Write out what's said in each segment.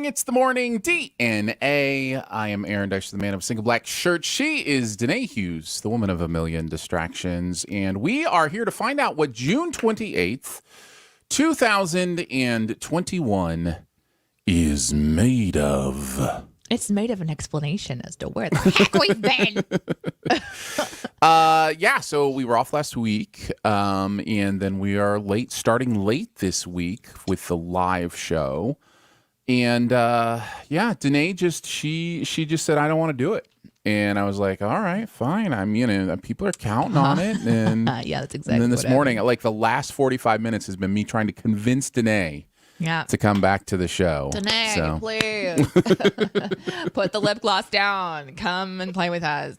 It's the morning DNA. I am Aaron Dyche, the man of a single black shirt. She is Danae Hughes, the woman of a million distractions. And we are here to find out what June 28th, 2021 is made of. It's made of an explanation as to where the heck we've been. So we were off last week, and then we are starting late this week with the live show. And Danae she just said, I don't want to do it. And I was like, all right, fine. People are counting on it. And yeah, that's exactly. And then this morning, like the last 45 minutes has been me trying to convince Danae to come back to the show. Danae, please. Put the lip gloss down. Come and play with us.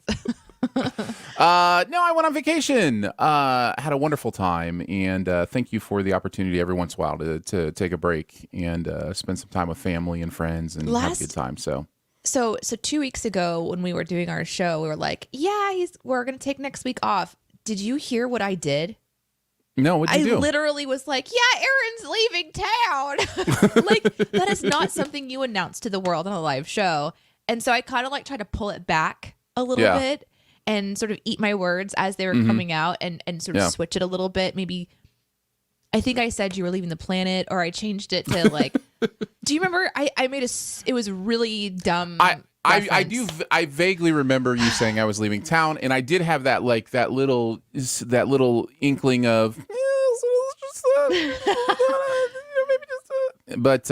No, I went on vacation. Had a wonderful time, and thank you for the opportunity every once in a while to take a break and spend some time with family and friends and have a good time. So 2 weeks ago when we were doing our show, we were like, we're going to take next week off. Did you hear what I did? No, what'd you do? I literally was like, Aaron's leaving town. Like, that is not something you announce to the world on a live show. And so I kind of like tried to pull it back a little bit and sort of eat my words as they were coming out and sort of switch it a little bit. Maybe, I think I said you were leaving the planet, or I changed it to like, do you remember? I made it was really dumb. I do. I vaguely remember you saying I was leaving town, and I did have that little inkling of but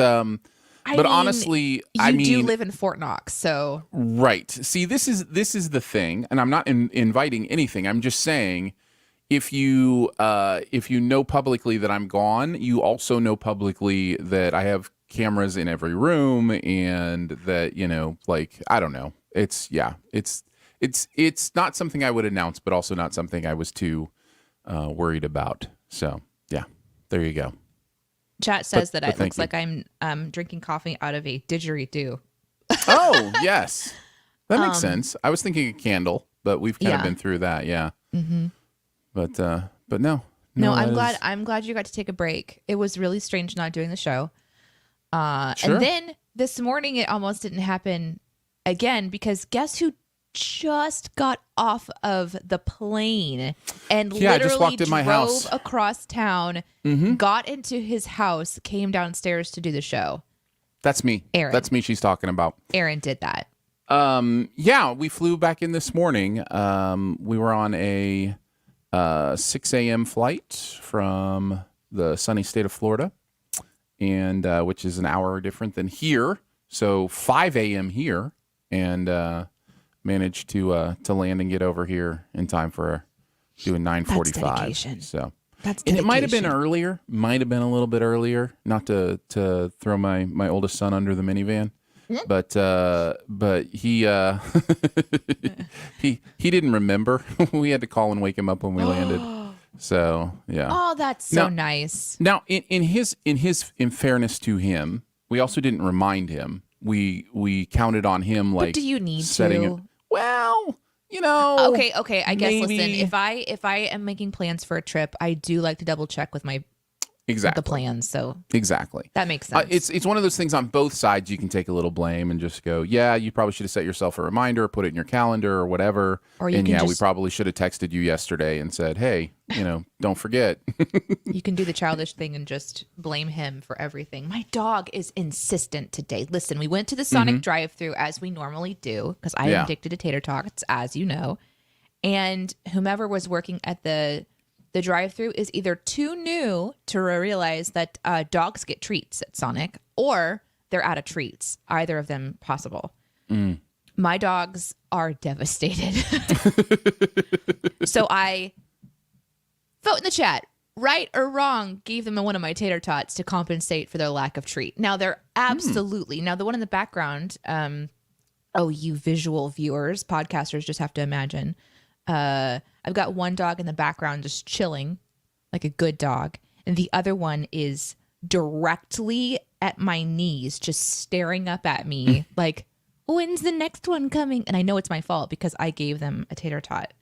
honestly, you do live in Fort Knox, so right. See, this is the thing, and I'm not inviting anything. I'm just saying, if you know publicly that I'm gone, you also know publicly that I have cameras in every room, and that, I don't know. It's not something I would announce, but also not something I was too worried about. So yeah, there you go. Chat says that it looks like I'm drinking coffee out of a didgeridoo. Oh yes, that makes sense. I was thinking a candle, but we've kind of been through that. Yeah. Mm-hmm. But no. I'm glad you got to take a break. It was really strange not doing the show. Sure. And then this morning it almost didn't happen again, because guess who just got off of the plane and literally drove across town, got into his house, came downstairs to do the show? That's me. Aaron. That's me she's talking about. Aaron did that. We flew back in this morning. We were on a 6 a.m. flight from the sunny state of Florida, and which is an hour different than here. So 5 a.m. here, and managed to land and get over here in time for doing 9:45. So that's dedication. And it might have been earlier, might have been a little bit earlier, not to throw my oldest son under the minivan. But he he didn't remember. We had to call and wake him up when we landed. So yeah. Oh, that's so nice. Now, in fairness to him, we also didn't remind him. We counted on him. Like, but do you need to? Well, Okay. I guess maybe. Listen, if I am making plans for a trip, I do like to double check with my. Exactly. The plans, so exactly that makes sense. It's one of those things on both sides. You can take a little blame and just go, you probably should have set yourself a reminder, put it in your calendar or whatever. Or we probably should have texted you yesterday and said, hey, don't forget. You can do the childish thing and just blame him for everything. My dog is insistent today. Listen, we went to the Sonic drive-thru as we normally do, because I am addicted to tater tots, as you know. And whomever was working at the drive-thru is either too new to realize that dogs get treats at Sonic, or they're out of treats. Either of them possible. My dogs are devastated. So I vote in the chat, right or wrong, gave them one of my tater tots to compensate for their lack of treat. Now they're absolutely now the one in the background. You visual viewers, podcasters just have to imagine. I've got one dog in the background just chilling like a good dog. And the other one is directly at my knees, just staring up at me like, when's the next one coming? And I know it's my fault because I gave them a tater tot.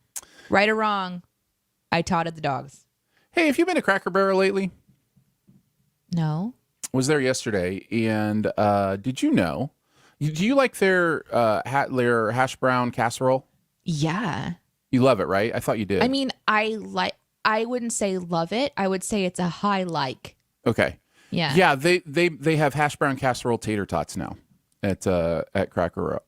Right or wrong, I totted the dogs. Hey, have you been to Cracker Barrel lately? No. Was there yesterday, and did you know? Do you like their hash brown casserole? Yeah. You love it, right? I thought you did. I mean, I wouldn't say love it. I would say it's a high like. Okay. Yeah. Yeah, they have hash brown casserole tater tots now at Cracker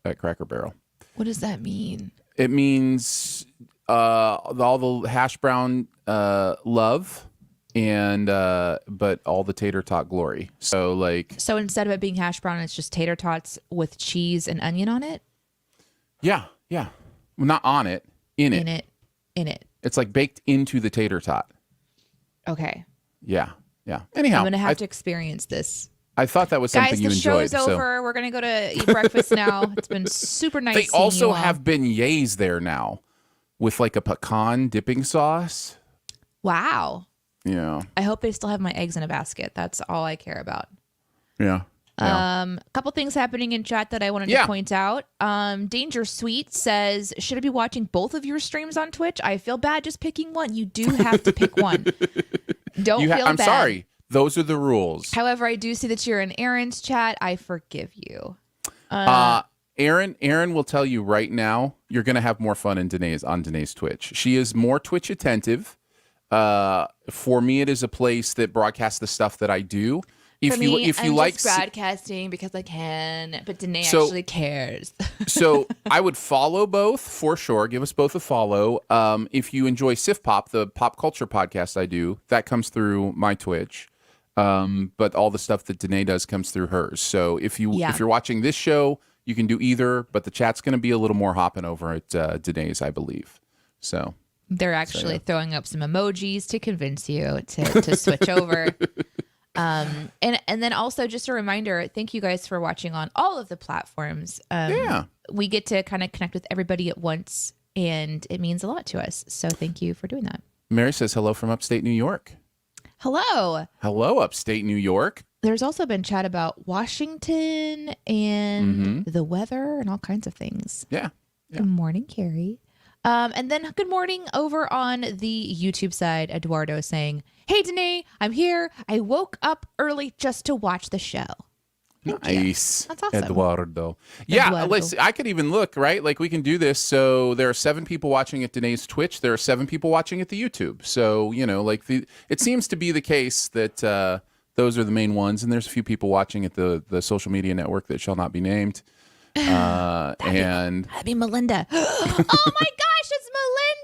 Barrel. What does that mean? It means all the hash brown love and but all the tater tot glory. So instead of it being hash brown, it's just tater tots with cheese and onion on it? Yeah. Well, not on it, in it. In it. It's like baked into the tater tot. Okay. Yeah. Anyhow, I'm going to have to experience this. I thought that was something you enjoyed. Guys, the show's over. We're going to go to eat breakfast now. It's been super nice. They also have beignets there now with like a pecan dipping sauce. Wow. Yeah. I hope they still have my eggs in a basket. That's all I care about. Yeah. A couple things happening in chat that I wanted to point out. Danger Sweet says, should I be watching both of your streams on Twitch? I feel bad just picking one. You do have to pick one. Don't feel bad. I'm sorry. Those are the rules. However, I do see that you're in Aaron's chat. I forgive you. Aaron will tell you right now, you're going to have more fun on Danae's Twitch. She is more Twitch attentive. For me, it is a place that broadcasts the stuff that I do. If you like broadcasting because I can, but Danae actually cares. So I would follow both for sure. Give us both a follow. If you enjoy Sif Pop, the pop culture podcast I do, that comes through my Twitch. But all the stuff that Danae does comes through hers. So if you're watching this show, you can do either. But the chat's going to be a little more hopping over at Danae's, I believe. So they're actually throwing up some emojis to convince you to switch over. And then also just a reminder, thank you guys for watching on all of the platforms. We get to kind of connect with everybody at once, and it means a lot to us. So thank you for doing that. Mary says hello from upstate New York. Hello, upstate New York. There's also been chat about Washington and the weather and all kinds of things. Yeah. Good morning, Carrie. And then good morning over on the YouTube side, Eduardo saying, hey, Danae, I'm here. I woke up early just to watch the show. Nice. That's awesome. Eduardo. Yeah, listen, I could even look, right? Like we can do this. So there are 7 people watching at Danae's Twitch. There are 7 people watching at the YouTube. So, it seems to be the case that those are the main ones. And there's a few people watching at the social media network that shall not be named. That'd be Melinda. Oh my gosh, it's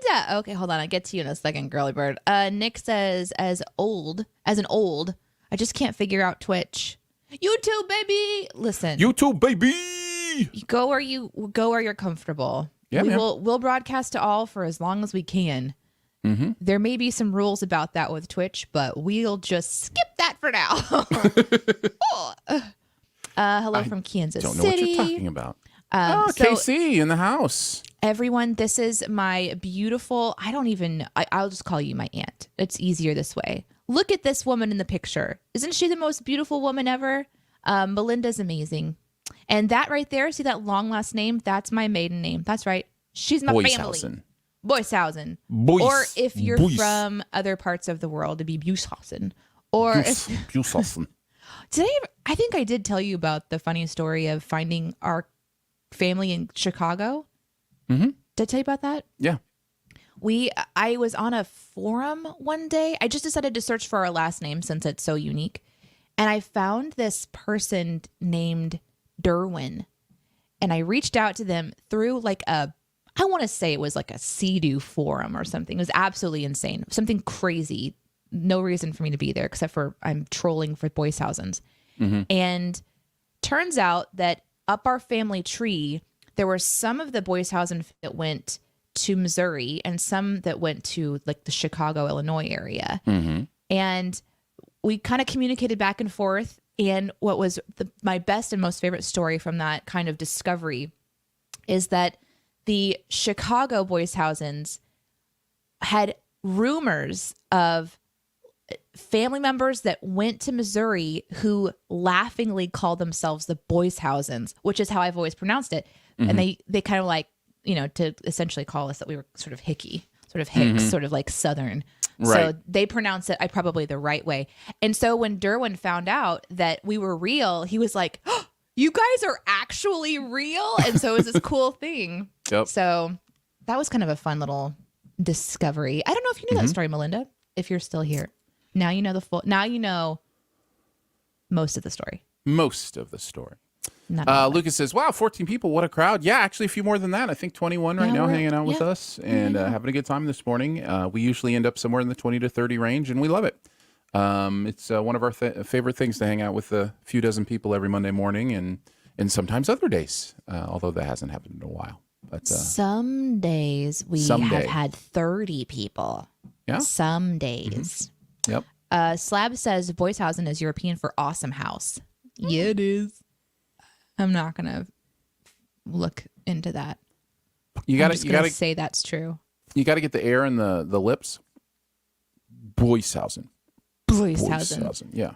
Melinda. Okay, hold on. I'll get to you in a second, girly bird. Nick says, as an old, I just can't figure out Twitch. YouTube, baby. Listen. YouTube, baby. Go where you're comfortable. Yeah, we'll broadcast to all for as long as we can. Mm-hmm. There may be some rules about that with Twitch, but we'll just skip that for now. Hello from Kansas City. Don't know what you're talking about. KC in the house. Everyone, this is my beautiful, I'll just call you my aunt. It's easier this way. Look at this woman in the picture. Isn't she the most beautiful woman ever? Melinda's amazing. And that right there, see that long last name? That's my maiden name. That's right. She's my family. Boyshausen. Or if you're from other parts of the world, it'd be Bushausen. Or Bushausen. I think I did tell you about the funny story of finding our family in Chicago. Mm-hmm. Did I tell you about that? Yeah. I was on a forum one day. I just decided to search for our last name since it's so unique. And I found this person named Derwin. And I reached out to them through I want to say it was like a Sea-Doo forum or something. It was absolutely insane. Something crazy. No reason for me to be there except for I'm trolling for Boyshausens. Mm-hmm. And turns out that up our family tree, there were some of the Boyshausen that went to Missouri and some that went to the Chicago, Illinois area. Mm-hmm. And we kind of communicated back and forth. And what was my best and most favorite story from that kind of discovery is that the Chicago Boyshausens had rumors of family members that went to Missouri who laughingly called themselves the Boyshausens, which is how I've always pronounced it. Mm-hmm. And they kind of to essentially call us that we were sort of hicky, sort of hicks, mm-hmm. sort of like Southern. Right. So they pronounce it probably the right way. And so when Derwin found out that we were real, he was like, oh, you guys are actually real. And so it was this cool thing. Yep. So that was kind of a fun little discovery. I don't know if you knew that story, Melinda, if you're still here. Now you know now you know most of the story. Most of the story. Not all of it. Lucas says, wow, 14 people. What a crowd. Yeah, actually a few more than that. I think 21 right now we're- hanging out with yeah. us and having a good time this morning. We usually end up somewhere in the 20 to 30 range, and we love it. It's one of our favorite things to hang out with a few dozen people every Monday morning and sometimes other days, although that hasn't happened in a while. But some days we have had 30 people. Yeah. Some days. Yep. Slab says Boyshausen is European for awesome house. Yeah, it is. I'm not going to look into that. You got to say that's true. You got to get the air in the lips. Boyshausen. Boyshausen. Yeah.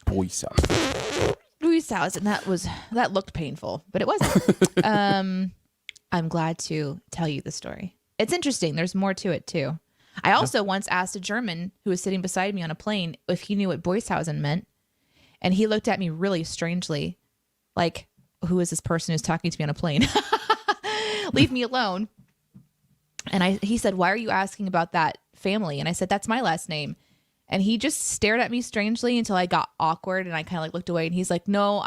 Boyshausen. Boyshausen. That looked painful, but it wasn't. I'm glad to tell you the story. It's interesting. There's more to it too. I also once asked a German who was sitting beside me on a plane if he knew what Boyshausen meant. And he looked at me really strangely, like, who is this person who's talking to me on a plane? Leave me alone. And he said, why are you asking about that family? And I said, that's my last name. And he just stared at me strangely until I got awkward and I kind of like looked away. And he's like, no,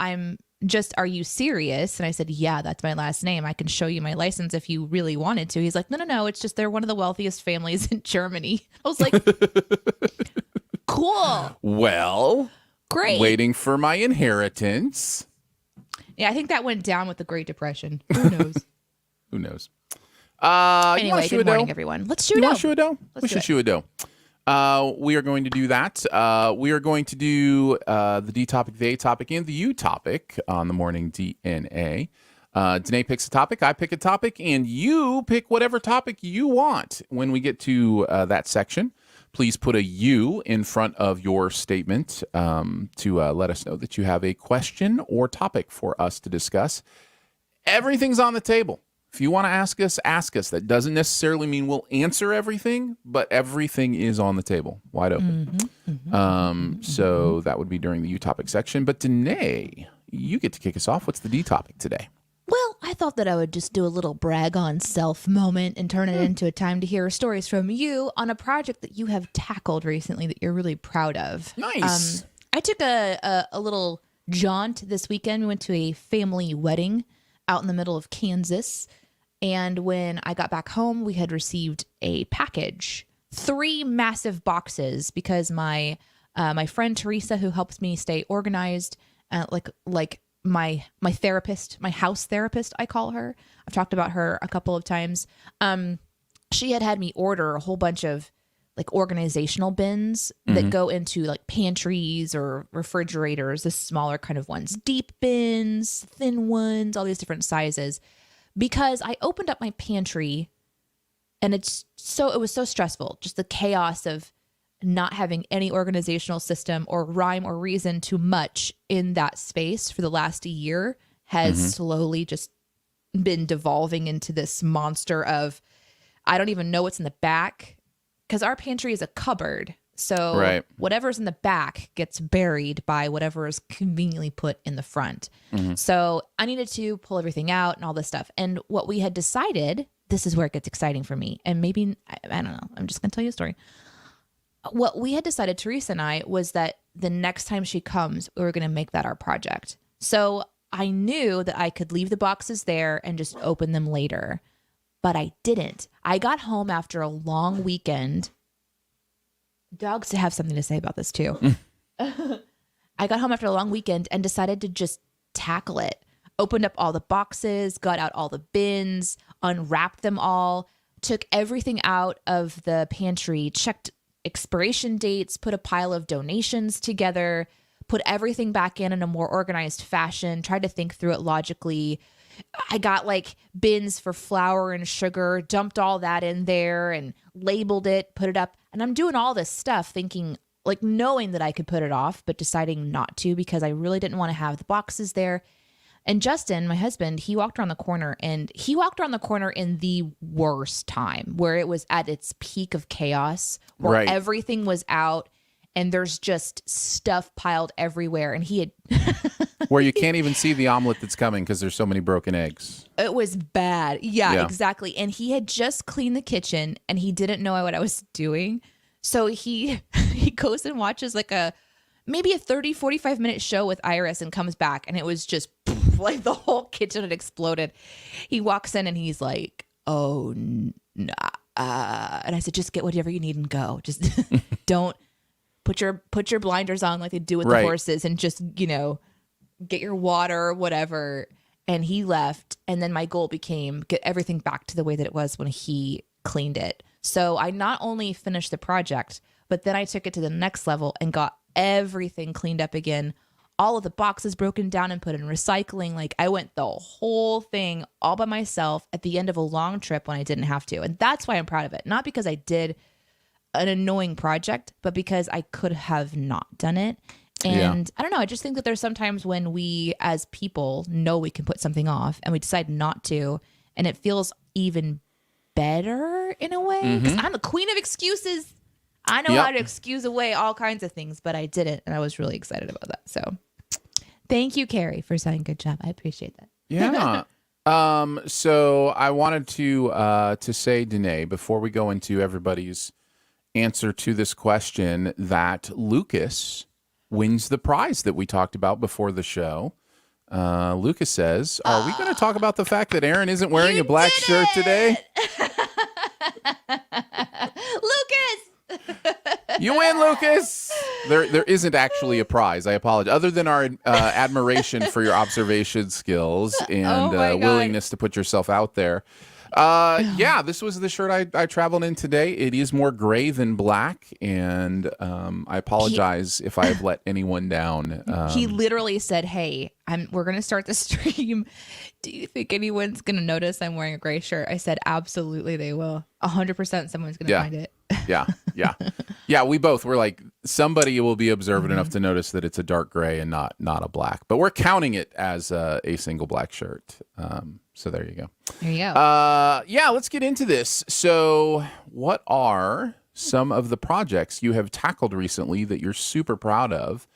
are you serious? And I said, yeah, that's my last name. I can show you my license if you really wanted to. He's like, no. It's just they're one of the wealthiest families in Germany. I was like, cool. Well, great. Waiting for my inheritance. Yeah, I think that went down with the Great Depression. Who knows? Who knows? Anyway, good morning, everyone. Let's shoot a dough. We should shoot a dough. We are going to do that. We are going to do the D topic, the A topic, and the U topic on the morning DNA. Danae picks a topic, I pick a topic, and you pick whatever topic you want. When we get to that section, please put a U in front of your statement to let us know that you have a question or topic for us to discuss. Everything's on the table. If you want to ask us, ask us. That doesn't necessarily mean we'll answer everything, but everything is on the table, wide open. So that would be during the U topic section. But Danae, you get to kick us off. What's the D topic today? Well, I thought that I would just do a little brag on self moment and turn it into a time to hear stories from you on a project that you have tackled recently that you're really proud of. Nice. I took a little jaunt this weekend. We went to a family wedding out in the middle of Kansas. And when I got back home, we had received a package, 3 massive boxes, because my friend Teresa, who helps me stay organized, like my therapist, my house therapist, I call her. I've talked about her a couple of times. She had me order a whole bunch of like organizational bins that go into like pantries or refrigerators, the smaller kind of ones, deep bins, thin ones, all these different sizes. Because I opened up my pantry and it was so stressful. Just the chaos of not having any organizational system or rhyme or reason to much in that space for the last year has slowly just been devolving into this monster of, I don't even know what's in the back, because our pantry is a cupboard. So whatever's in the back gets buried by whatever is conveniently put in the front. So I needed to pull everything out and all this stuff. And what we had decided, this is where it gets exciting for me. And maybe, I don't know, I'm just going to tell you a story. What we had decided, Teresa and I, was that the next time she comes, we were going to make that our project. So I knew that I could leave the boxes there and just open them later. But I didn't. I got home after a long weekend. Dogs have something to say about this too. I got home after a long weekend and decided to just tackle it. Opened up all the boxes, got out all the bins, unwrapped them all, took everything out of the pantry, checked expiration dates, put a pile of donations together, put everything back in a more organized fashion, tried to think through it logically. I got like bins for flour and sugar, dumped all that in there and labeled it, put it up. And I'm doing all this stuff thinking, like, knowing that I could put it off, but deciding not to because I really didn't want to have the boxes there. And Justin, my husband, he walked around the corner in the worst time where it was at its peak of chaos, where everything was out and there's just stuff piled everywhere. And he had where you can't even see the omelet that's coming because there's so many broken eggs. It was bad. Yeah, exactly. And he had just cleaned the kitchen and he didn't know what I was doing. So he goes and watches like maybe a 30, 45-minute show with Iris and comes back and it was just like the whole kitchen had exploded. He walks in and he's like, oh, nah. And I said, just get whatever you need and go. Just don't put your blinders on like they do with the horses and just, get your water, whatever. And he left. And then my goal became get everything back to the way that it was when he cleaned it. So I not only finished the project, but then I took it to the next level and got everything cleaned up again. All of the boxes broken down and put in recycling. Like I went the whole thing all by myself at the end of a long trip when I didn't have to. And that's why I'm proud of it. Not because I did an annoying project, but because I could have not done it. And I don't know. I just think that there's sometimes when we as people know we can put something off and we decide not to, and it feels even better in a way. Because I'm the queen of excuses. I know how to excuse away all kinds of things, but I didn't. And I was really excited about that. So thank you, Carrie, for saying good job. I appreciate that. Yeah. So I wanted to say, Danae, before we go into everybody's answer to this question, that Lucas wins the prize that we talked about before the show. Lucas says, are we going to talk about the fact that Aaron isn't wearing a black shirt today? Lucas! You win, Lucas! There isn't actually a prize. I apologize. Other than our admiration for your observation skills and willingness to put yourself out there. This was the shirt I traveled in today. It is more gray than black, and I apologize if I have let anyone down. He literally said, hey, we're going to start the stream. Do you think anyone's going to notice I'm wearing a gray shirt? I said, absolutely they will. 100% someone's going to find it. Yeah, we both were like, somebody will be observant enough to notice that it's a dark gray and not a black. But we're counting it as a single black shirt. So there you go. There you go. Let's get into this. So what are some of the projects you have tackled recently that you're super proud of?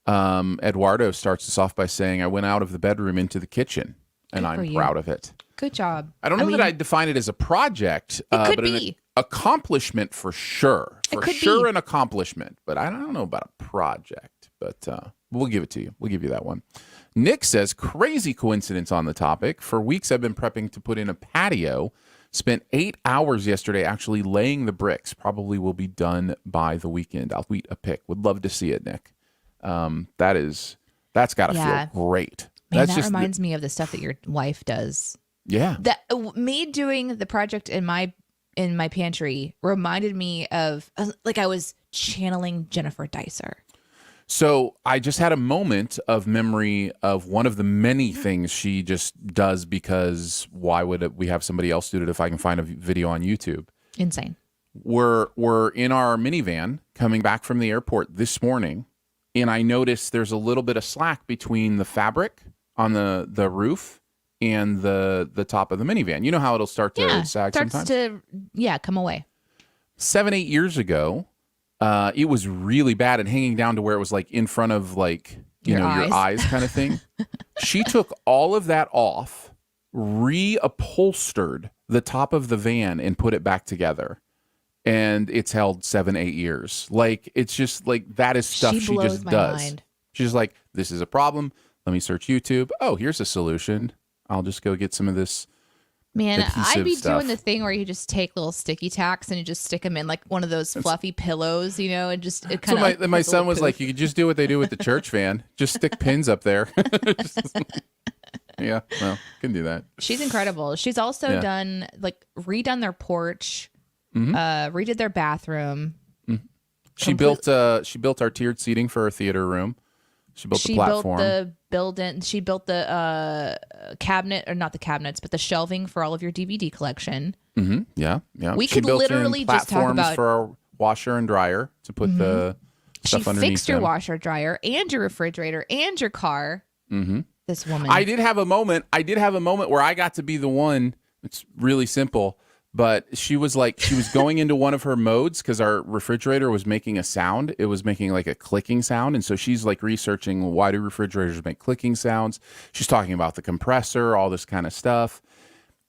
Eduardo starts us off by saying, I went out of the bedroom into the kitchen, and I'm proud of it. Good job. I don't know that I'd define it as a project, but an accomplishment for sure. For sure an accomplishment, but I don't know about a project, but we'll give it to you. We'll give you that one. Nick says, crazy coincidence on the topic. For weeks, I've been prepping to put in a patio. Spent 8 hours yesterday actually laying the bricks. Probably will be done by the weekend. I'll tweet a pic. Would love to see it, Nick. That's got to feel great. Man, that reminds me of the stuff that your wife does. Yeah. Me doing the project in my pantry reminded me of like I was channeling Jennifer Dicer. So I just had a moment of memory of one of the many things she just does, because why would we have somebody else do it if I can find a video on YouTube? Insane. We're in our minivan coming back from the airport this morning, and I noticed there's a little bit of slack between the fabric on the roof and the top of the minivan. You know how it'll start to sag sometimes? Come away. 7-8 years ago, it was really bad and hanging down to where it was like in front of like, your eyes kind of thing. She took all of that off, reupholstered the top of the van and put it back together. And it's held 7-8 years. Like, it's just like, that is stuff she just does. Mind. She's like, this is a problem. Let me search YouTube. Oh, here's a solution. I'll just go get some of this. Man, I'd be doing the thing where you just take little sticky tacks and you just stick them in like one of those fluffy pillows, and just it kind of. So my son was like, "You could just do what they do with the church van. Just stick pins up there." Yeah, well, can do that. She's incredible. She's also done redone their porch, redid their bathroom. Mm-hmm. She built our tiered seating for her theater room. She built the platform. She built the cabinet, or not the cabinets, but the shelving for all of your DVD collection. Mm-hmm. Yeah. We could literally just talk about for our washer and dryer to put the stuff underneath. She fixed your washer, dryer, and your refrigerator, and your car. Mm-hmm. This woman. I did have a moment where I got to be the one. It's really simple, but she was going into one of her modes because our refrigerator was making a sound. It was making like a clicking sound. And so she's like researching, why do refrigerators make clicking sounds? She's talking about the compressor, all this kind of stuff.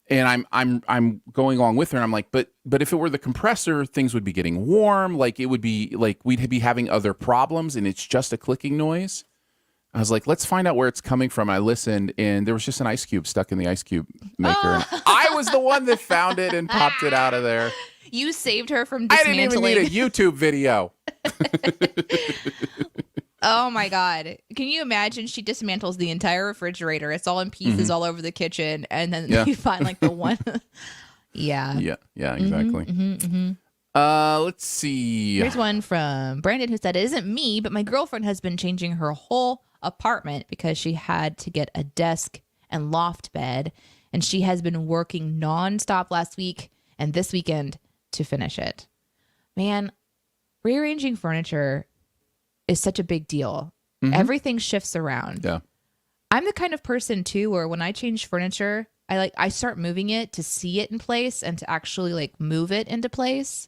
And I'm going along with her, and I'm like, but if it were the compressor, things would be getting warm. Like it would be like we'd be having other problems, and it's just a clicking noise. I was like, let's find out where it's coming from. I listened, and there was just an ice cube stuck in the ice cube maker. And I was the one that found it and popped it out of there. You saved her from I dismantling. didn't even need a YouTube video. Oh my God. Can you imagine she dismantles the entire refrigerator? It's all in pieces all over the kitchen. And then you find like the one. Yeah. Yeah, exactly. Let's see. Here's one from Brandon who said, it isn't me, but my girlfriend has been changing her whole apartment because she had to get a desk and loft bed. And she has been working nonstop last week and this weekend to finish it. Man, rearranging furniture is such a big deal. Everything shifts around. Yeah. I'm the kind of person too where when I change furniture, I start moving it to see it in place and to actually like move it into place.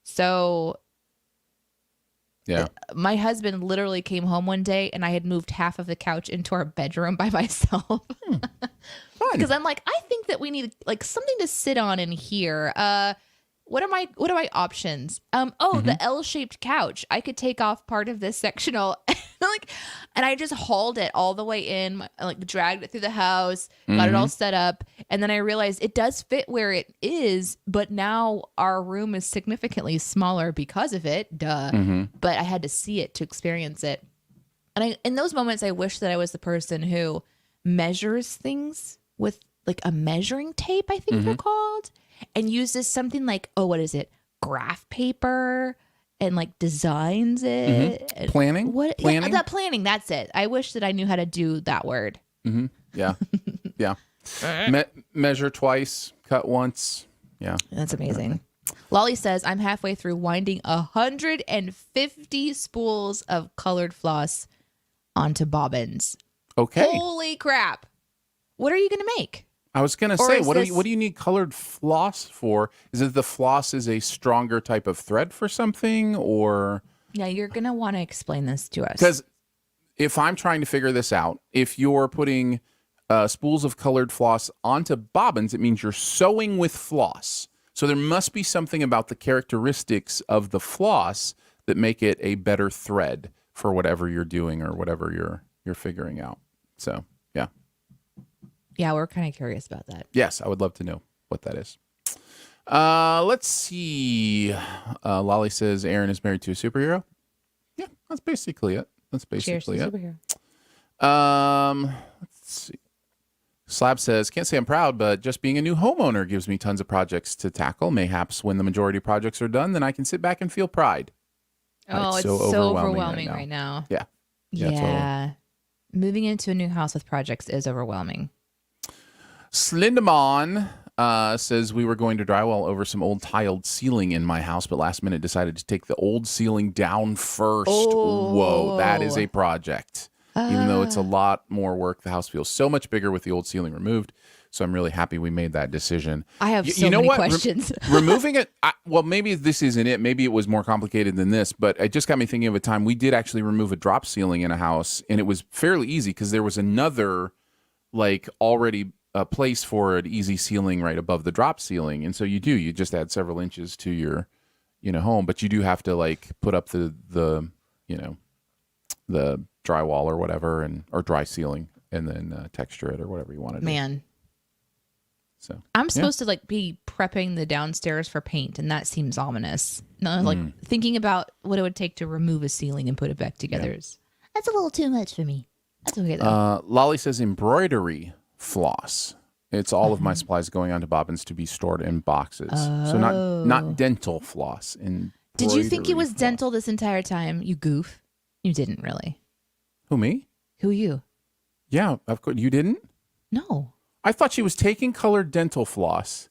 So yeah. My husband literally came home one day and I had moved half of the couch into our bedroom by myself. Because I'm like, I think that we need like something to sit on in here. What are my options? The L-shaped couch. I could take off part of this sectional and I just hauled it all the way in, like dragged it through the house, got it all set up. And then I realized it does fit where it is, but now our room is significantly smaller because of it. Duh. But I had to see it to experience it. And in those moments, I wish that I was the person who measures things with like a measuring tape, I think they're called. And uses something like, what is it? Graph paper and like designs it. Planning? Planning? Yeah, that planning. That's it. I wish that I knew how to do that word. Yeah. Yeah. Measure twice, cut once. Yeah. That's amazing. Lolly says, I'm halfway through winding 150 spools of colored floss onto bobbins. Okay. Holy crap. What are you going to make? I was going to say, what do you need colored floss for? Is it the floss is a stronger type of thread for something, or? Yeah, you're going to want to explain this to us. Because if I'm trying to figure this out, if you're putting spools of colored floss onto bobbins, it means you're sewing with floss. So there must be something about the characteristics of the floss that make it a better thread for whatever you're doing or whatever you're figuring out. So, yeah. Yeah, we're kind of curious about that. Yes, I would love to know what that is. Let's see. Lolly says Aaron is married to a superhero. Yeah, that's basically it. Cheers to superhero. Let's see. Slab says, can't say I'm proud, but just being a new homeowner gives me tons of projects to tackle. Mayhaps when the majority of projects are done, then I can sit back and feel pride. Oh, it's so overwhelming right now. Yeah. Yeah. Moving into a new house with projects is overwhelming. Slindemann says we were going to drywall over some old tiled ceiling in my house, but last minute decided to take the old ceiling down first. Oh. Whoa, that is a project. Even though it's a lot more work, the house feels so much bigger with the old ceiling removed. So I'm really happy we made that decision. I have so many questions. Removing it, well, maybe this isn't it. Maybe it was more complicated than this, but it just got me thinking of a time we did actually remove a drop ceiling in a house, and it was fairly easy because there was another like already a place for an easy ceiling right above the drop ceiling. And so you just add several inches to your, home, but you do have to like put up the drywall or whatever or dry ceiling and then texture it or whatever you want to do. Man. So I'm supposed to like be prepping the downstairs for paint, and that seems ominous. No, like thinking about what it would take to remove a ceiling and put it back together that's a little too much for me. That's okay though. Lolly says embroidery floss. It's all of my supplies going onto bobbins to be stored in boxes. So not dental floss. Did you think it was dental this entire time? You goof. You didn't really. Who, me? Who you? Yeah, of course. You didn't? No. I thought she was taking colored dental floss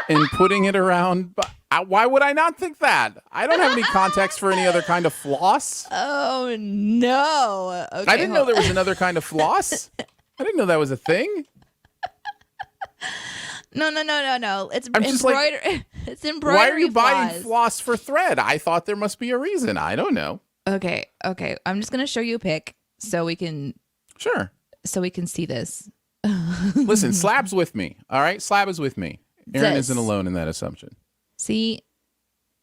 and putting it around. But why would I not think that? I don't have any context for any other kind of floss. Oh, no. Okay, I didn't know there was another kind of floss. I didn't know that was a thing. No. It's I'm just like, embroidery. It's embroidery. Why are you buying floss. floss for thread? I thought there must be a reason. I don't know. Okay. I'm just gonna show you a pic so we can see this. Listen, Slab's with me. All right, Slab is with me. Aaron This. isn't alone in that assumption. See,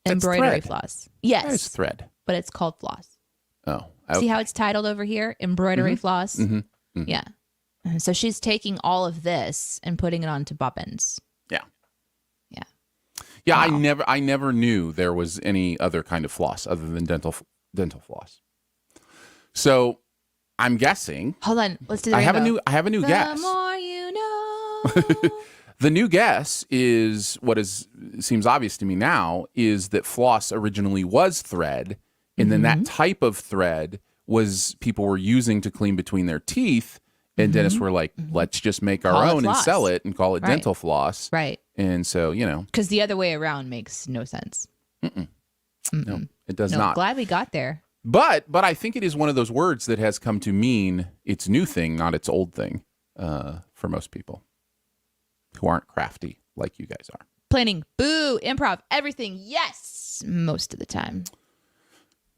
That's embroidery thread. floss. Yes, That is thread. but it's called floss. Oh, See how it's titled over here? Embroidery floss. Mm-hmm. Yeah. So she's taking all of this and putting it onto bobbins. Yeah. Yeah. Yeah, Wow. I never knew there was any other kind of floss other than dental floss. So I'm guessing. Hold on. Let's do the I have rainbow. a new The guess. more you know. The new guess is seems obvious to me now is that floss originally was thread, and then that type of thread was people were using to clean between their teeth, and dentists were like, let's just make our Call it own and floss. sell it and call it Right. dental floss. Right. And so, Because the other way around makes no sense. no, it does No, not. glad we got there. But I think it is one of those words that has come to mean its new thing, not its old thing, for most people who aren't crafty like you guys are. Planning, boo, improv, everything. Yes. Most of the time.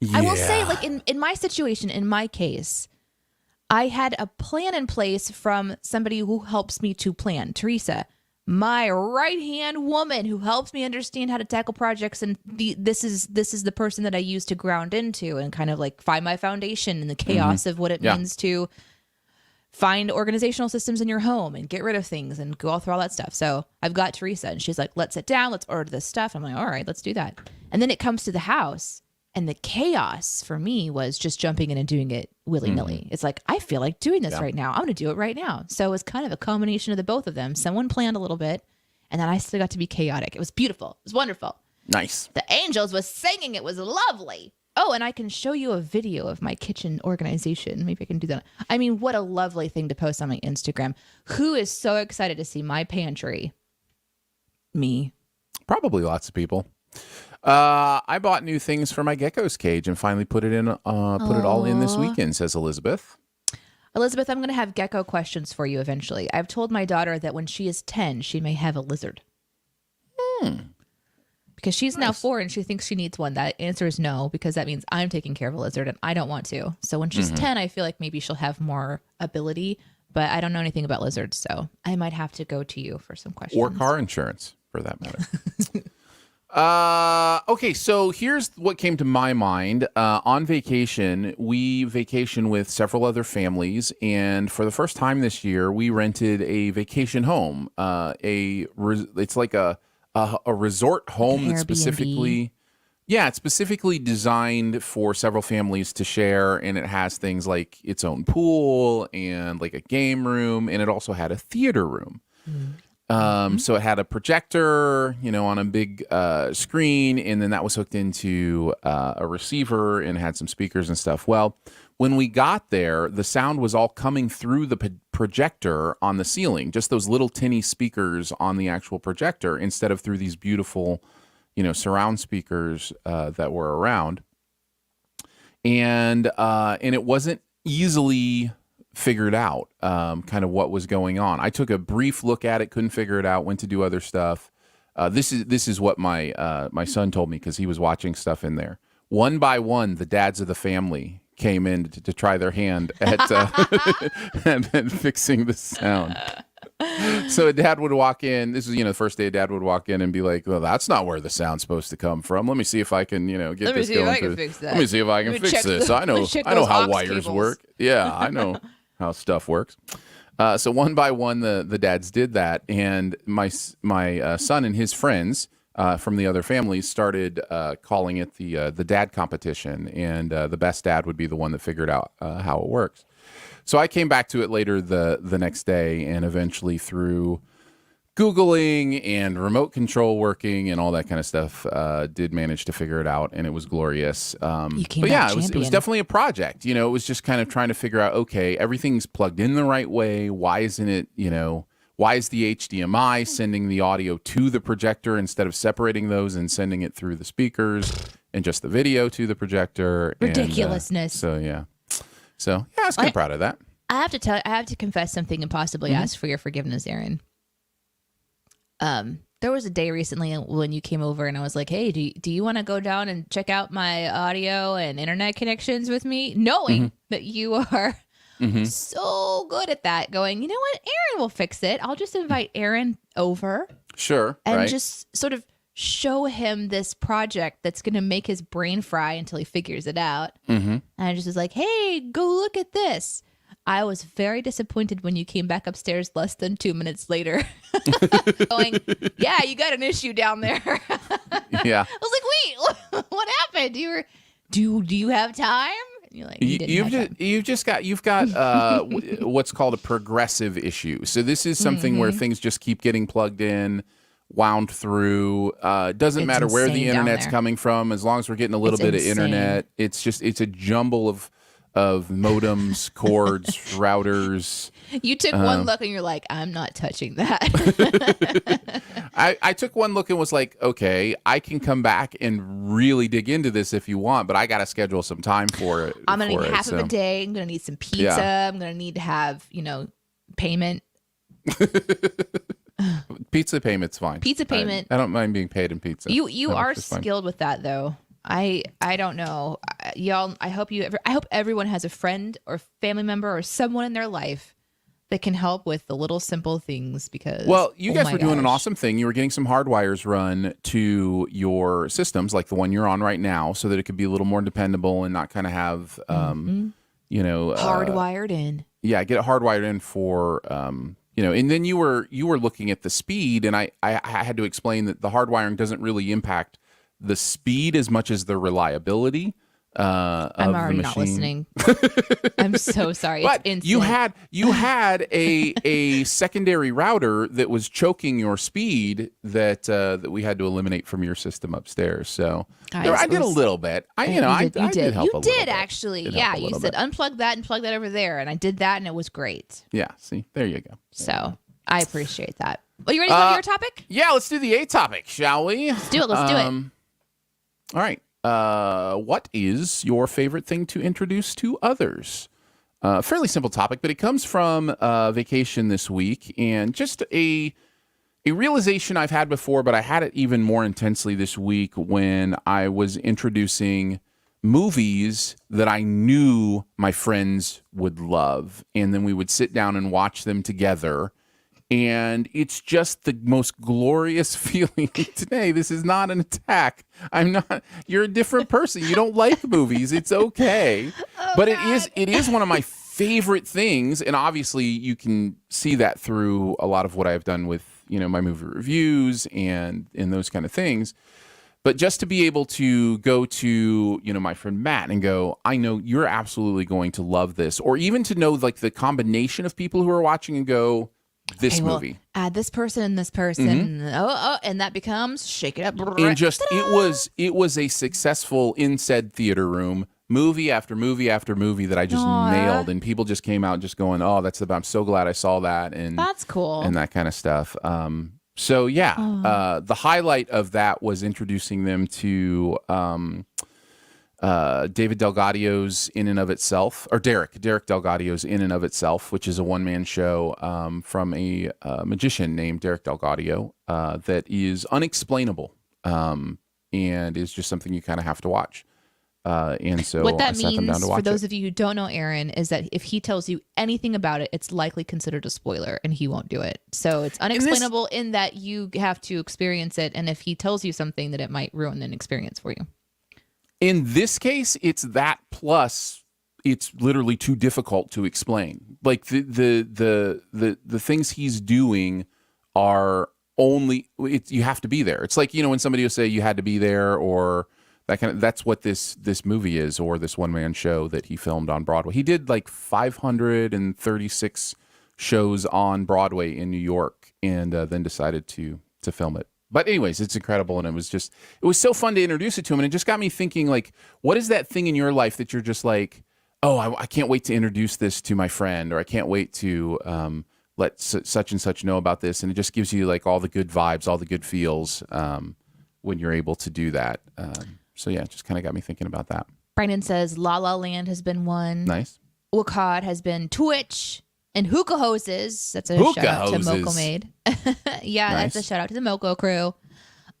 Yeah. I will say, like in my situation, in my case, I had a plan in place from somebody who helps me to plan. Teresa, my right-hand woman who helps me understand how to tackle projects, and this is the person that I use to ground into and kind of like find my foundation in the chaos of what it means to find organizational systems in your home and get rid of things and go all through all that stuff. So I've got Teresa, and she's like, let's sit down, let's order this stuff. I'm like, all right, let's do that. And then it comes to the house. And the chaos for me was just jumping in and doing it willy-nilly. It's like, I feel like doing this right now. I'm going to do it right now. So it was kind of a combination of the both of them. Someone planned a little bit, and then I still got to be chaotic. It was beautiful. It was wonderful. Nice. The angels was singing. It was lovely. Oh, and I can show you a video of my kitchen organization. Maybe I can do that. I mean, what a lovely thing to post on my Instagram. Who is so excited to see my pantry? Me. Probably lots of people. I bought new things for my gecko's cage and finally put it all in this weekend, says Elizabeth. Elizabeth, I'm going to have gecko questions for you eventually. I've told my daughter that when she is 10, she may have a lizard. Because she's now 4 and she thinks she needs one. That answer is no, because that means I'm taking care of a lizard and I don't want to. So when she's 10, I feel like maybe she'll have more ability, but I don't know anything about lizards. So I might have to go to you for some questions. Or car insurance, for that matter. Okay, so here's what came to my mind. On vacation, we vacation with several other families, and for the first time this year, we rented a vacation home. It's like a resort home that's specifically, it's specifically designed for several families to share, and it has things like its own pool and like a game room, and it also had a theater room. So it had a projector, on a big screen, and then that was hooked into a receiver and had some speakers and stuff. Well, when we got there, the sound was all coming through the projector on the ceiling, just those little tinny speakers on the actual projector instead of through these beautiful, surround speakers that were around. And it wasn't easily figured out kind of what was going on. I took a brief look at it, couldn't figure it out, went to do other stuff. This is what my son told me because he was watching stuff in there. One by one, the dads of the family came in to try their hand at and fixing the sound. So a dad would walk in. This is, the first day a dad would walk in and be like, well, that's not where the sound's supposed to come from. Let me see if I can, get this going. Let me see if I can fix this. I know how wires work. Yeah, I know how stuff works. So one by one, the dads did that. And my son and his friends from the other families started calling it the dad competition. And the best dad would be the one that figured out how it works. So I came back to it later the next day, and eventually through Googling and remote control working and all that kind of stuff, did manage to figure it out, and it was glorious. You came but back it was champion. definitely a project. It was just kind of trying to figure out, okay, everything's plugged in the right way. Why isn't it, why is the HDMI sending the audio to the projector instead of separating those and sending it through the speakers and just the video to the projector? Ridiculousness. And, so I was kind of proud of that. I have to confess something and possibly ask for your forgiveness, Aaron. There was a day recently when you came over and I was like, hey, do you want to go down and check out my audio and internet connections with me? Knowing that you are so good at that, going, you know what? Aaron will fix it. I'll just invite Aaron over. Sure. And just sort of show him this project that's going to make his brain fry until he figures it out. And I just was like, hey, go look at this. I was very disappointed when you came back upstairs less than 2 minutes later going, yeah, you got an issue down there. Yeah. I was like, wait, what happened? Do you have time? And you're like, you've got what's called a progressive issue. So this is something where things just keep getting plugged in, wound through. Doesn't matter where the internet's coming from, as long as we're getting a little bit of internet. It's a jumble of modems, cords, routers. You took one look and you're like, I'm not touching that. I took one look and was like, okay, I can come back and really dig into this if you want, but I got to schedule some time for it. I'm going to need half of a day. I'm going to need some pizza. Yeah. I'm going to need to have, payment. Pizza payment's fine. Pizza payment. I don't mind being paid in pizza. You are skilled with that though. I don't know, y'all. I hope everyone has a friend or family member or someone in their life that can help with the little simple things. Because you guys were doing an awesome thing. You were getting some hardwires run to your systems, like the one you're on right now, so that it could be a little more dependable and not kind of have hardwired in. Yeah, get it hardwired in for and then you were looking at the speed, and I had to explain that the hardwiring doesn't really impact the speed as much as the reliability I'm already not listening. I'm so sorry. But it's you had a secondary router that was choking your speed that we had to eliminate from your system upstairs. So I did a little bit. I did help a little bit. You did actually. Yeah, you said unplug that and plug that over there, and I did that, and it was great. Yeah. See, there you go. So I appreciate that. Are you ready to go to your topic? Yeah, let's do the A topic, shall we? Let's do it. Let's do it. All right. What is your favorite thing to introduce to others? Fairly simple topic, but it comes from vacation this week, and just a realization I've had before, but I had it even more intensely this week when I was introducing movies that I knew my friends would love, and then we would sit down and watch them together. And it's just the most glorious feeling. Today, this is not an attack. You're a different person. You don't like movies. It's okay. But it is one of my favorite things. And obviously you can see that through a lot of what I've done with, my movie reviews and those kind of things. But just to be able to go to, my friend Matt and go, I know you're absolutely going to love this. Or even to know like the combination of people who are watching and go, this movie. Add this person and this person. And that becomes shake it up. And just it was a successful in said theater room movie after movie after movie that I just nailed, and people just came out just going, "Oh, I'm so glad I saw that," and that's cool, and that kind of stuff. So yeah, the highlight of that was introducing them to David Delgadio's In and of Itself, or Derek Delgadio's In and of Itself, which is a one-man show from a magician named Derek Delgadio that is unexplainable and is just something you kind of have to watch. And so what that I sat them down means, to watch for those it. of you who don't know Aaron, is that if he tells you anything about it, it's likely considered a spoiler, and he won't do it. So it's unexplainable in that you have to experience it, and if he tells you something, that it might ruin an experience for you. In this case, it's that plus it's literally too difficult to explain. Like the things he's doing are only you have to be there. It's like, when somebody will say you had to be there, or that's what this movie is, or this one-man show that he filmed on Broadway. He did like 536 shows on Broadway in New York, and then decided to film it. But anyways, it's incredible, and it was so fun to introduce it to him, and it just got me thinking, like, what is that thing in your life that you're just like, oh, I can't wait to introduce this to my friend, or I can't wait to let such and such know about this. And it just gives you like all the good vibes, all the good feels when you're able to do that. So yeah, it just kind of got me thinking about that. Brandon says La La Land has been one. Nice. Wakad has been Twitch. And Hookah Hoses. That's a Hookah shout out to Hoses. Moco Maid. Yeah, Nice. that's a shout out to the Moco crew.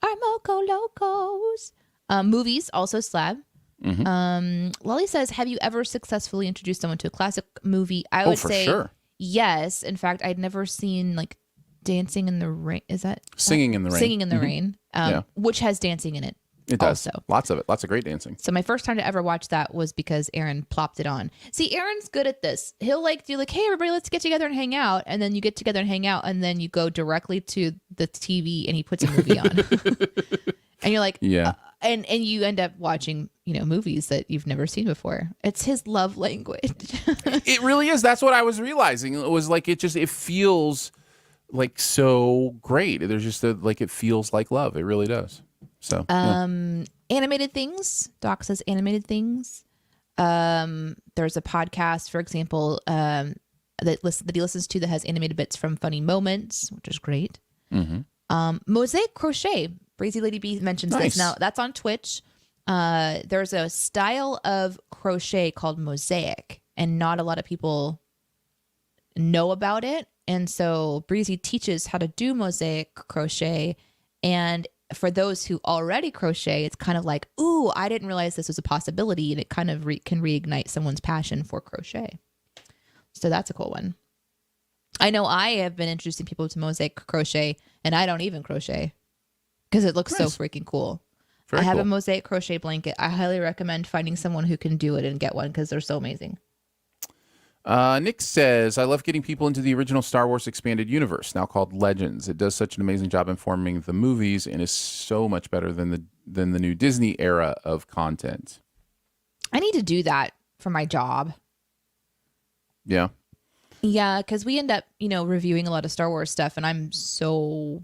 Our Moco Locos. Movies, also Slab. Lolly says, have you ever successfully introduced someone to a classic movie? I would for say sure. yes. In fact, I'd never seen like Dancing in the Rain. Is that Singing in the Rain? Singing in the Rain, Yeah. which has dancing in it. It does. Also. Lots of it. Lots of great dancing. So my first time to ever watch that was because Aaron plopped it on. See, Aaron's good at this. He'll like do like, hey, everybody, let's get together and hang out. And then you get together and hang out. And then you go directly to the TV and he puts a movie on. And you're like, Yeah. And you end up watching, movies that you've never seen before. It's his love language. It really is. That's what I was realizing. It was like, it feels like so great. There's just it feels like love. It really does. So, Animated things. Doc says animated things. There's a podcast, for example, that he listens to that has animated bits from Funny Moments, which is great. Mosaic Crochet. Breezy Lady B mentions Nice. this. Now, that's on Twitch. There's a style of crochet called Mosaic, and not a lot of people know about it. And so Breezy teaches how to do Mosaic Crochet. And for those who already crochet, it's kind of like, ooh, I didn't realize this was a possibility. And it kind of can reignite someone's passion for crochet. So that's a cool one. I know I have been introducing people to Mosaic Crochet, and I don't even crochet because it looks so freaking cool. Very I have cool. a Mosaic Crochet blanket. I highly recommend finding someone who can do it and get one because they're so amazing. Nick says, I love getting people into the original Star Wars expanded universe, now called Legends. It does such an amazing job informing the movies and is so much better than the new Disney era of content. I need to do that for my job. Yeah. Yeah, because we end up, reviewing a lot of Star Wars stuff, and I'm so...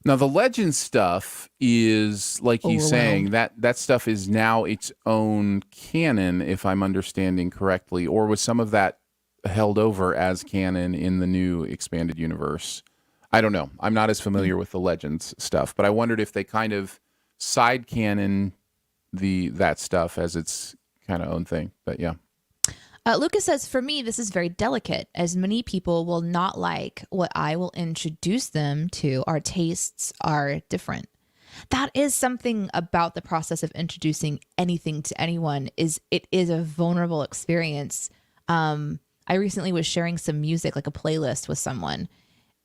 Now, the Legends stuff is, like he's saying, that stuff is now its own canon, if I'm understanding correctly, or was some of that held over as canon in the new expanded universe? I don't know. I'm not as familiar with the Legends stuff, but I wondered if they kind of side canon that stuff as its kind of own thing. But yeah. Lucas says, for me, this is very delicate, as many people will not like what I will introduce them to. Our tastes are different. That is something about the process of introducing anything to anyone. It is a vulnerable experience. I recently was sharing some music, like a playlist with someone,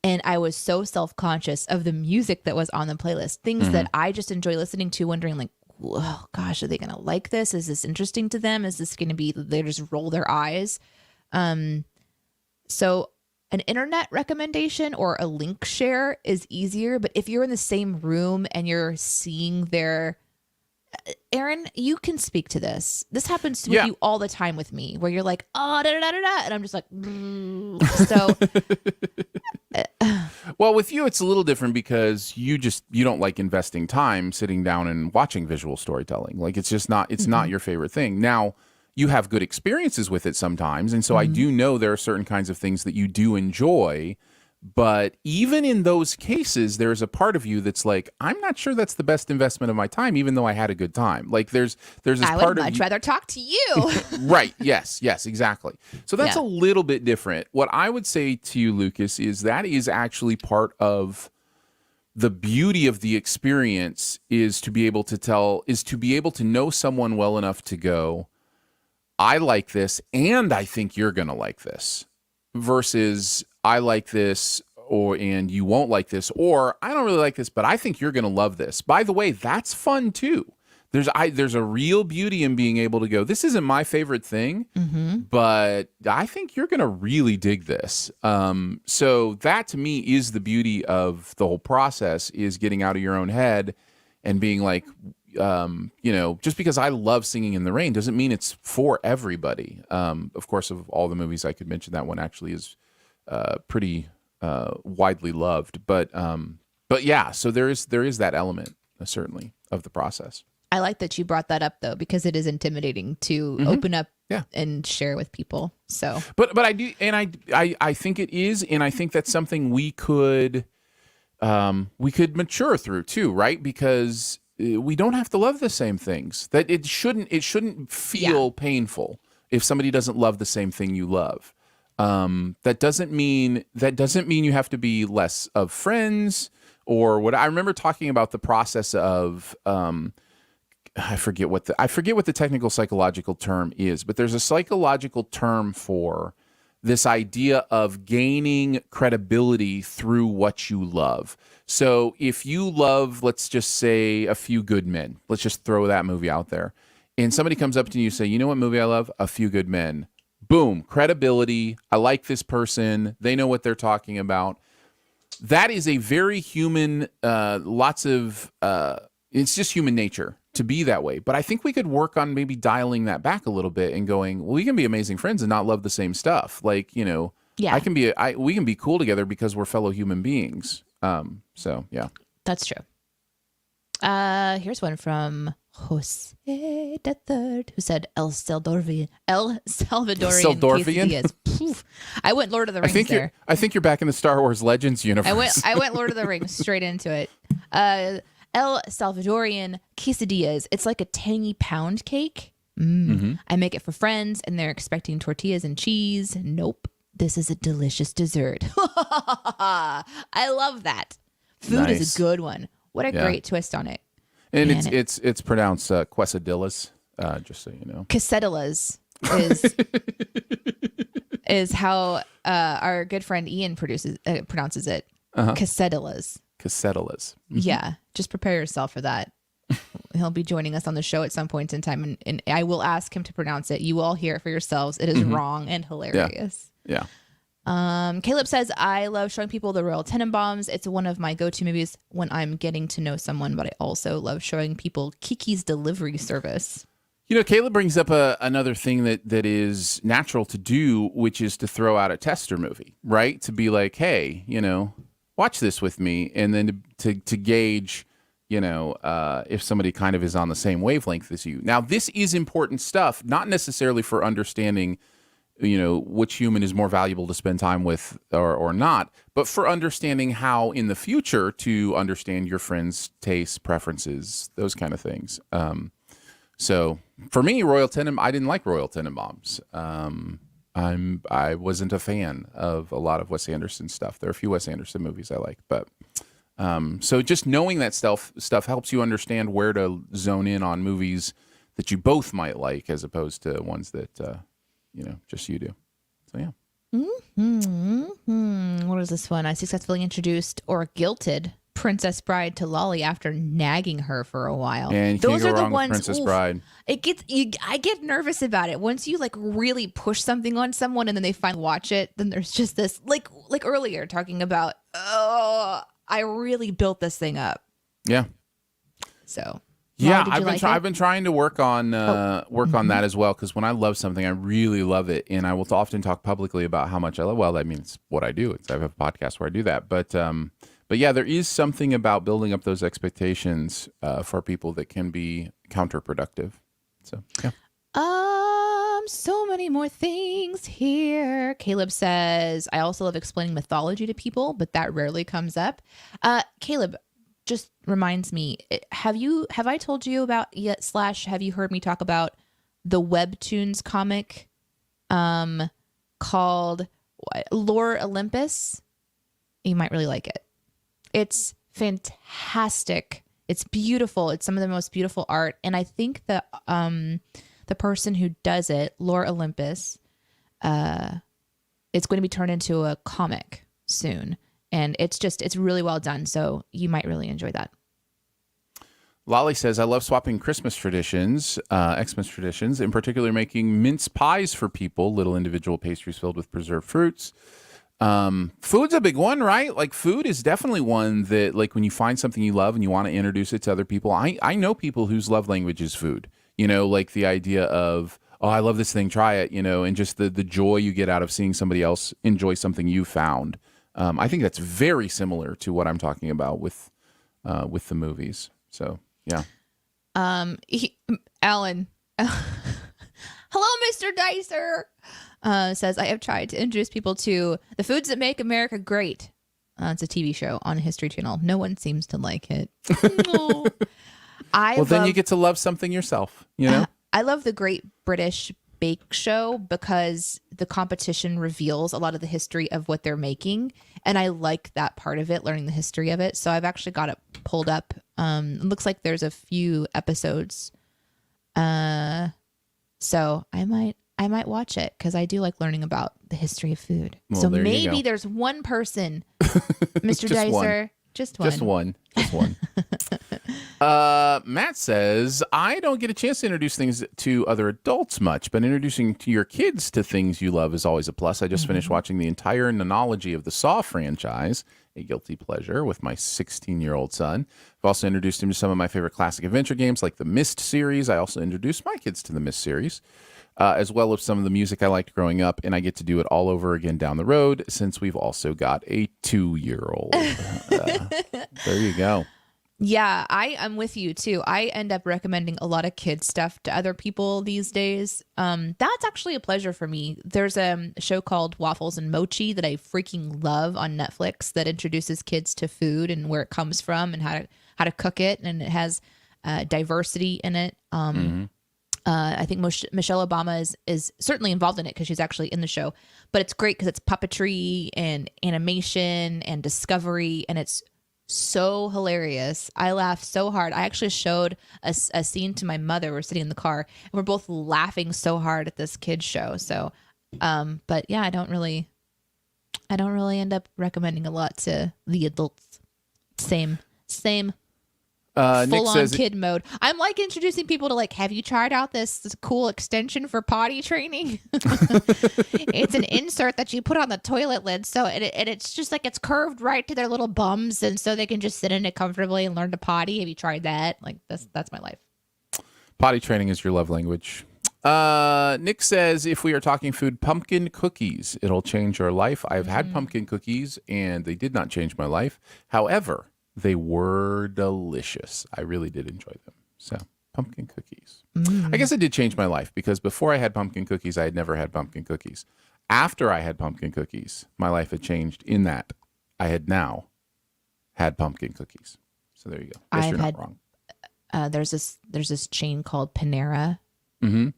and I was so self-conscious of the music that was on the playlist, things that I just enjoy listening to, wondering like, oh gosh, are they going to like this? Is this interesting to them? Is this going to be, they just roll their eyes? So an internet recommendation or a link share is easier, but if you're in the same room and you're seeing their, Aaron, you can speak to this. This happens with you all the time with me, where you're like, oh, da da da da da, and I'm just like, so. Well, with you, it's a little different because you don't like investing time sitting down and watching visual storytelling. Like it's just not, it's not your favorite thing. Now, you have good experiences with it sometimes. And so I do know there are certain kinds of things that you do enjoy. But even in those cases, there's a part of you that's like, I'm not sure that's the best investment of my time, even though I had a good time. Like there's this part of you. I would much rather talk to you. Right. Yes, exactly. So that's a little bit different. What I would say to you, Lucas, is that is actually part of the beauty of the experience is to be able to know someone well enough to go, I like this and I think you're going to like this, versus I like this and you won't like this, or I don't really like this, but I think you're going to love this. By the way, that's fun too. There's a real beauty in being able to go, this isn't my favorite thing, but I think you're going to really dig this. So that to me is the beauty of the whole process, is getting out of your own head and being like, just because I love Singing in the Rain doesn't mean it's for everybody. Of course, of all the movies I could mention, that one actually is pretty widely loved. But yeah, so there is that element, certainly, of the process. I like that you brought that up, though, because it is intimidating to open up Yeah. and share with people. So, But I do, and I think it is, and I think that's something we could mature through too, right? Because we don't have to love the same things. That it shouldn't feel painful if somebody doesn't love the same thing you love. That doesn't mean you have to be less of friends or what. I remember talking about the process of I forget what the technical psychological term is, but there's a psychological term for this idea of gaining credibility through what you love. So if you love, let's just say, A Few Good Men, let's just throw that movie out there, and somebody comes up to you and say, you know what movie I love? A Few Good Men. Boom, credibility. I like this person. They know what they're talking about. That is a very human, it's just human nature to be that way. But I think we could work on maybe dialing that back a little bit and going, well, we can be amazing friends and not love the same stuff. Like, you know, we can be cool together because we're fellow human beings. So yeah. that's true. Here's one from Jose the Third, who said El Salvadorian quesadillas. Poof. I went Lord of the Rings there. I think you're back in the Star Wars Legends universe. I went Lord of the Rings straight into it. El Salvadorian quesadillas. It's like a tangy pound cake. I make it for friends, and they're expecting tortillas and cheese. Nope. This is a delicious dessert. I love that. Food is a good one. What a great twist on it. And it's pronounced quesadillas, just so you know. Quesadillas is how our good friend Ian pronounces it. Quesadillas. Quesadillas. Yeah, just prepare yourself for that. He'll be joining us on the show at some point in time, and I will ask him to pronounce it. You all hear it for yourselves. It is wrong and hilarious. Yeah. Caleb says, I love showing people the Royal Tenenbaums. It's one of my go-to movies when I'm getting to know someone, but I also love showing people Kiki's Delivery Service. You know, Caleb brings up another thing that is natural to do, which is to throw out a tester movie, right? To be like, hey, you know, watch this with me, and then to gauge, you know, if somebody kind of is on the same wavelength as you. Now, this is important stuff, not necessarily for understanding, you know, which human is more valuable to spend time with or not, but for understanding how in the future to understand your friends' tastes, preferences, those kind of things. So for me, I didn't like Royal Tenenbaums. I wasn't a fan of a lot of Wes Anderson stuff. There are a few Wes Anderson movies I like, but so just knowing that stuff helps you understand where to zone in on movies that you both might like, as opposed to ones that you know, just you do. So yeah. What is this one? I successfully introduced or guilted Princess Bride to Lolly after nagging her for a while. And those are the ones. Princess Bride. I get nervous about it once you like really push something on someone and then they finally watch it. Then there's just this like earlier talking about, oh, I really built this thing up. Yeah. So. Yeah, I've been trying to work on on that as well, because when I love something, I really love it, and I will often talk publicly about how much I love. Well, I mean, it's what I do. I have a podcast where I do that, but yeah, there is something about building up those expectations for people that can be counterproductive. So yeah. So many more things here. Caleb says, I also love explaining mythology to people, but that rarely comes up. Caleb just reminds me, have I told you about yet / have you heard me talk about the Webtoons comic called Lore Olympus? You might really like it. It's fantastic. It's beautiful. It's some of the most beautiful art. And I think that the person who does it, Lore Olympus, it's going to be turned into a comic soon. And it's really well done. So you might really enjoy that. Lolly says, I love swapping Christmas traditions, Xmas traditions, in particular making mince pies for people, little individual pastries filled with preserved fruits. Food's a big one, right? Like food is definitely one that, like, when you find something you love and you want to introduce it to other people. I know people whose love language is food, you know, like the idea of, oh, I love this thing, try it, you know, and just the joy you get out of seeing somebody else enjoy something you found. I think that's very similar to what I'm talking about with the movies. So, yeah. Alan, Hello, Mr. Dicer. Says, I have tried to introduce people to the foods that make America great. It's a TV show on History Channel. No one seems to like it. No. Then you get to love something yourself, you know? I love the Great British Bake Show because the competition reveals a lot of the history of what they're making. And I like that part of it, learning the history of it. So I've actually got it pulled up. It looks like there's a few episodes. So I might watch it because I do like learning about the history of food. Well, so maybe there's one person, Mr. Dicer. Just one. Matt says, I don't get a chance to introduce things to other adults much, but introducing to your kids to things you love is always a plus. I just finished watching the entire nonology of the Saw franchise, a guilty pleasure, with my 16-year-old son. I've also introduced him to some of my favorite classic adventure games like the Myst series. I also introduced my kids to the Myst series, as well as some of the music I liked growing up, and I get to do it all over again down the road since we've also got a 2-year-old. There you go. Yeah, I am with you too. I end up recommending a lot of kid stuff to other people these days. That's actually a pleasure for me. There's a show called Waffles and Mochi that I freaking love on Netflix that introduces kids to food and where it comes from and how to cook it, and it has diversity in it. I think Michelle Obama is certainly involved in it because she's actually in the show. But it's great because it's puppetry and animation and discovery, and it's so hilarious. I laughed so hard. I actually showed a scene to my mother. We're sitting in the car and we're both laughing so hard at this kids show. So, but yeah, I don't really end up recommending a lot to the adults. Same. Full on kid mode. I'm like introducing people to like, have you tried out this cool extension for potty training? It's an insert that you put on the toilet lid. So it's just like it's curved right to their little bums. And so they can just sit in it comfortably and learn to potty. Have you tried that? Like that's my life. Potty training is your love language. Nick says, if we are talking food, pumpkin cookies, it'll change your life. I've had pumpkin cookies and they did not change my life. However, they were delicious. I really did enjoy them. So, pumpkin cookies. I guess it did change my life because before I had pumpkin cookies, I had never had pumpkin cookies. After I had pumpkin cookies, my life had changed in that I had now had pumpkin cookies. So there you go. Guess you're not wrong. There's this chain called Panera,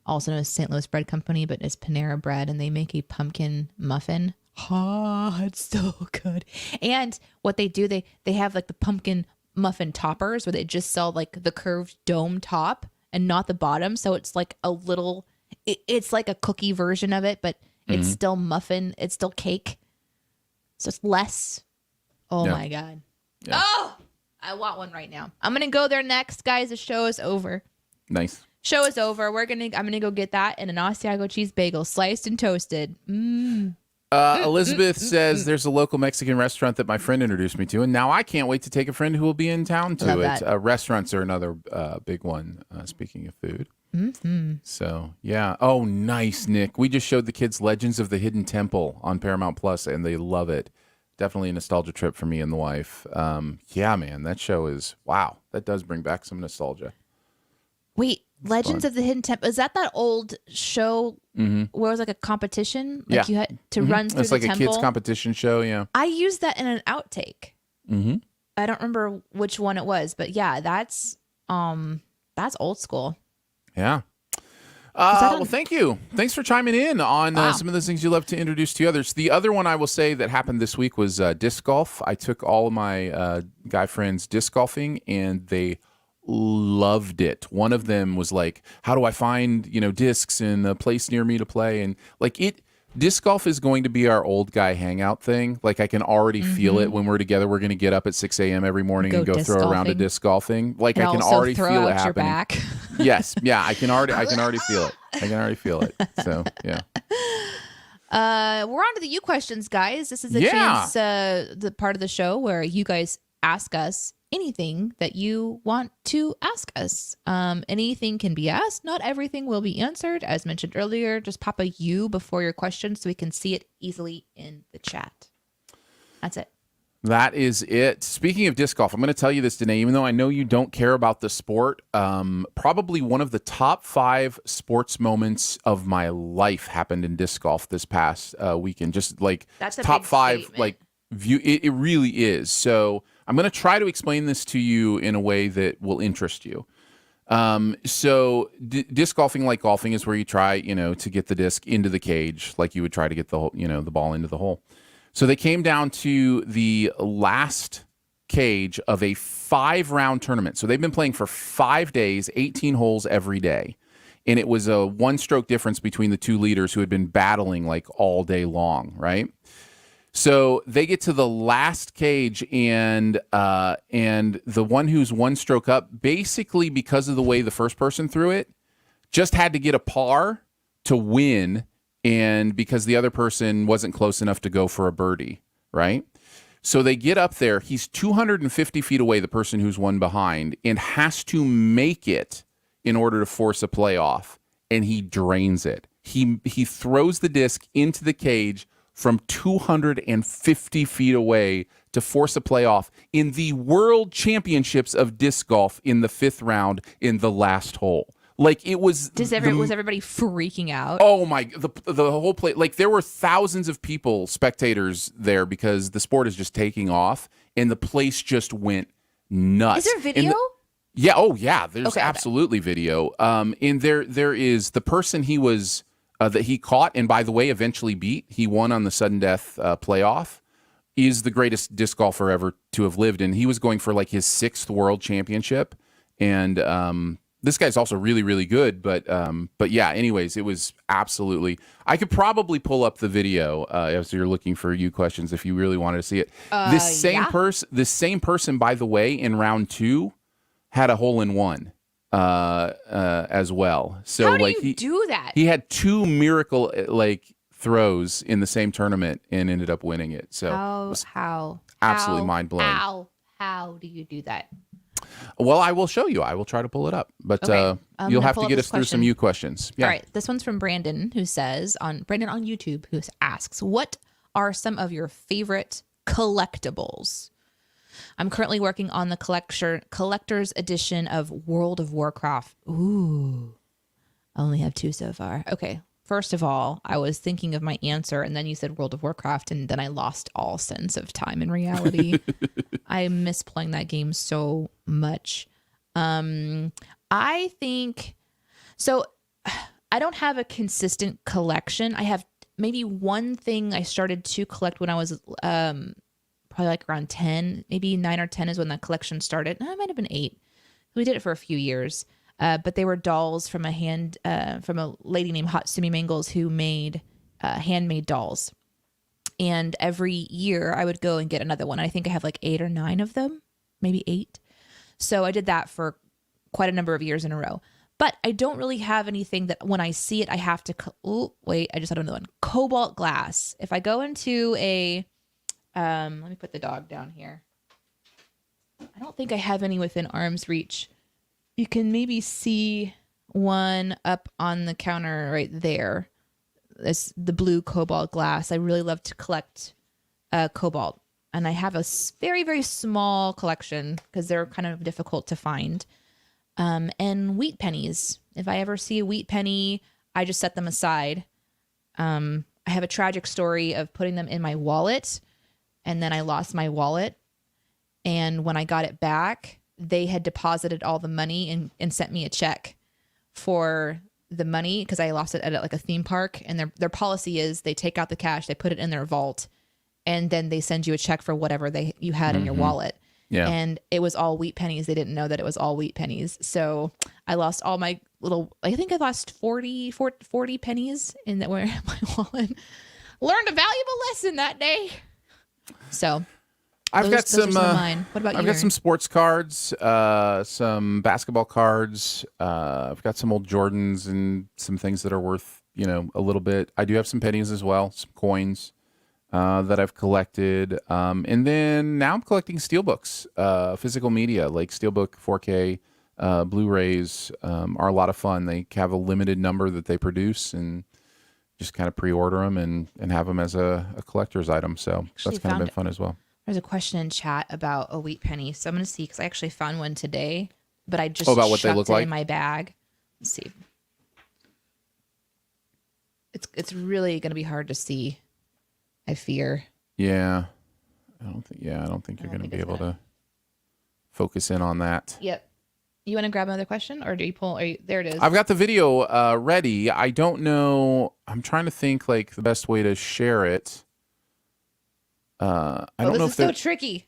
also known as St. Louis Bread Company, but it's Panera Bread, and they make a pumpkin muffin. It's so good. And what they do, they have like the pumpkin muffin toppers where they just sell like the curved dome top and not the bottom. So it's like a little, it's like a cookie version of it, but it's still muffin. It's still cake. So it's less. Oh my God. Yeah. Oh, I want one right now. I'm going to go there next, guys. The show is over. Nice. Show is over. I'm going to go get that and an Asiago cheese bagel, sliced and toasted. Elizabeth says there's a local Mexican restaurant that my friend introduced me to, and now I can't wait to take a friend who will be in town to it. Restaurants are another big one, speaking of food. So, yeah. Oh, nice, Nick. We just showed the kids Legends of the Hidden Temple on Paramount Plus, and they love it. Definitely a nostalgia trip for me and the wife. Yeah, man, that show is, wow. That does bring back some nostalgia. Wait, Legends of the Hidden Temple. Is that old show where it was like a competition? Like you had to run through the temple? It's like a kids competition show, yeah. I used that in an outtake. I don't remember which one it was, but yeah, that's old school. Yeah. Well, thank you. Thanks for chiming in on some of those things you love to introduce to others. The other one I will say that happened this week was disc golf. I took all of my guy friends disc golfing, and they loved it. One of them was like, how do I find, discs in a place near me to play? And like disc golf is going to be our old guy hangout thing. Like I can already feel it when we're together. We're going to get up at 6 a.m. every morning and go throw around a disc golfing. Like I can already feel it happening. Back. Yes. Yeah. I can already feel it. I can already feel it. So yeah. We're on to the you questions, guys. This is a chance, the part of the show where you guys ask us anything that you want to ask us. Anything can be asked. Not everything will be answered. As mentioned earlier, just pop a U before your question so we can see it easily in the chat. That's it. That is it. Speaking of disc golf, I'm going to tell you this, Danae, even though I know you don't care about the sport, probably one of the top 5 sports moments of my life happened in disc golf this past weekend. Just like That's a top big 5, statement. like view. It really is. So I'm going to try to explain this to you in a way that will interest you. So disc golfing, like golfing, is where you try, to get the disc into the cage, like you would try to get the ball into the hole. So they came down to the last cage of a 5-round tournament. So they've been playing for 5 days, 18 holes every day. And it was a 1-stroke difference between the 2 leaders who had been battling like all day long, right? So they get to the last cage, and the one who's 1 stroke up, basically because of the way the first person threw it, just had to get a par to win. And because the other person wasn't close enough to go for a birdie, right? So they get up there. He's 250 feet away, the person who's 1 behind, and has to make it in order to force a playoff. And he drains it. He throws the disc into the cage from 250 feet away to force a playoff in the World Championships of Disc Golf in the 5th round in the last hole. Like, it was. Was everybody freaking out? Oh my! The whole play. Like, there were thousands of people, spectators there, because the sport is just taking off, and the place just went nuts. Is there video? Yeah. Oh yeah. There's Okay. absolutely video. And there is the person he was that he caught, and by the way, eventually beat. He won on the sudden death playoff. Is the greatest disc golfer ever to have lived, and he was going for like his 6th world championship, and this guy's also really, really good, but yeah. Anyways, it was absolutely. I could probably pull up the video as you're looking for you questions if you really wanted to see it. This same person, by the way, in round 2, had a hole-in-one as well. So How do like you do that? he had 2 miracle throws in the same tournament and ended up winning it. So it was absolutely mind blowing. How do you do that? Well, I will show you. I will try to pull it up, but Okay. you'll have pull to up get this us through some question. you questions. Yeah. All right. This one's from Brandon, who says Brandon on YouTube, who asks, "What are some of your favorite collectibles?" I'm currently working on the collector's edition of World of Warcraft. Ooh, I only have 2 so far. Okay. First of all, I was thinking of my answer, and then you said World of Warcraft, and then I lost all sense of time and reality. I miss playing that game so much. I think so. I don't have a consistent collection. I have maybe one thing I started to collect when I was probably like around 10, maybe 9 or 10 is when that collection started. No, it might have been 8. We did it for a few years. But they were dolls from from a lady named Hatsumi Mangles who made handmade dolls. And every year I would go and get another one. I think I have like 8 or 9 of them, maybe 8. So I did that for quite a number of years in a row. But I don't really have anything that when I see it, I have to. Wait, I just had another one. Cobalt glass. If I go into a, let me put the dog down here. I don't think I have any within arm's reach. You can maybe see one up on the counter right there. It's the blue cobalt glass. I really love to collect cobalt. And I have a very, very small collection because they're kind of difficult to find. And wheat pennies. If I ever see a wheat penny, I just set them aside. I have a tragic story of putting them in my wallet, and then I lost my wallet. And when I got it back, they had deposited all the money and sent me a check for the money because I lost it at like a theme park. And their policy is they take out the cash, they put it in their vault, and then they send you a check for whatever you had in your wallet. Yeah. And it was all wheat pennies. They didn't know that it was all wheat pennies. So I lost all my I think I lost 40 pennies in that were in my wallet. Learned a valuable lesson that day. So I've got some. Those are some of mine. What about you? I've got some sports cards, some basketball cards. I've got some old Jordans and some things that are worth, a little bit. I do have some pennies as well, some coins that I've collected. And then now I'm collecting steelbooks, physical media like Steelbook 4K, Blu-rays are a lot of fun. They have a limited number that they produce and just kind of pre-order them and have them as a collector's item. So that's kind of been fun as well. There's a question in chat about a wheat penny, so I'm gonna see because I actually found one today, but I just about what they shoved look it like in my bag. Let's see. It's really gonna be hard to see. I fear. Yeah, I don't think you're going to be able to focus in on that. Yep. You want to grab another question, or do you pull? There it is. I've got the video ready. I don't know. I'm trying to think like the best way to share it. I don't know if so tricky.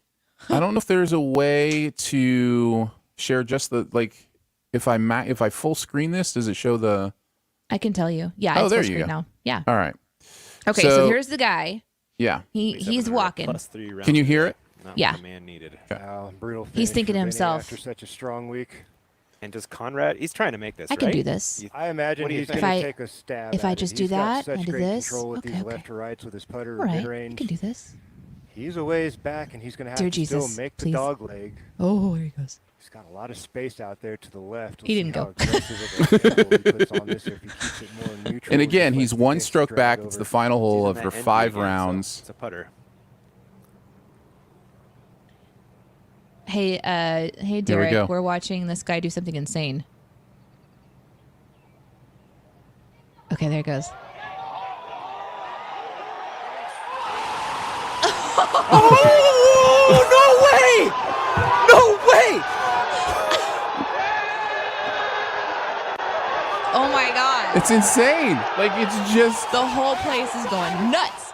I don't know if there's a way to share just the like. If I full screen this, does it show the? I can tell you. Yeah. It's there full you screen go. now. Yeah. All right. Okay. So here's the guy. Yeah. He's walking. Can you hear it? Yeah. Needed. Brutal He's thinking to for Vinny himself. after such a strong week. And does Conrad? He's trying to make this. I can right? do this. I imagine What do you he's think? going If to I- take a stab. if at I it. just He's do got that such and do great this. control with Okay, these okay. left to rights with his putter All right. mid-range. I can do this. He's a ways back, and he's going to have Dear to still Jesus, make the please. dog leg. Oh, here he goes. He's got a lot of space out there to the left. He We'll didn't see go. how aggressive of a handle he puts on this, or if he keeps it more neutral, And or again, just he's lets the one disc stroke drag back. over. It's the final hole He's of in her that 5 NBA game, so rounds. it's a putter. Hey, Here Derek. we go. We're watching this guy do something insane. Okay, there it goes. Oh no way! No way! Oh my God. It's insane. Like it's just. The whole place is going nuts.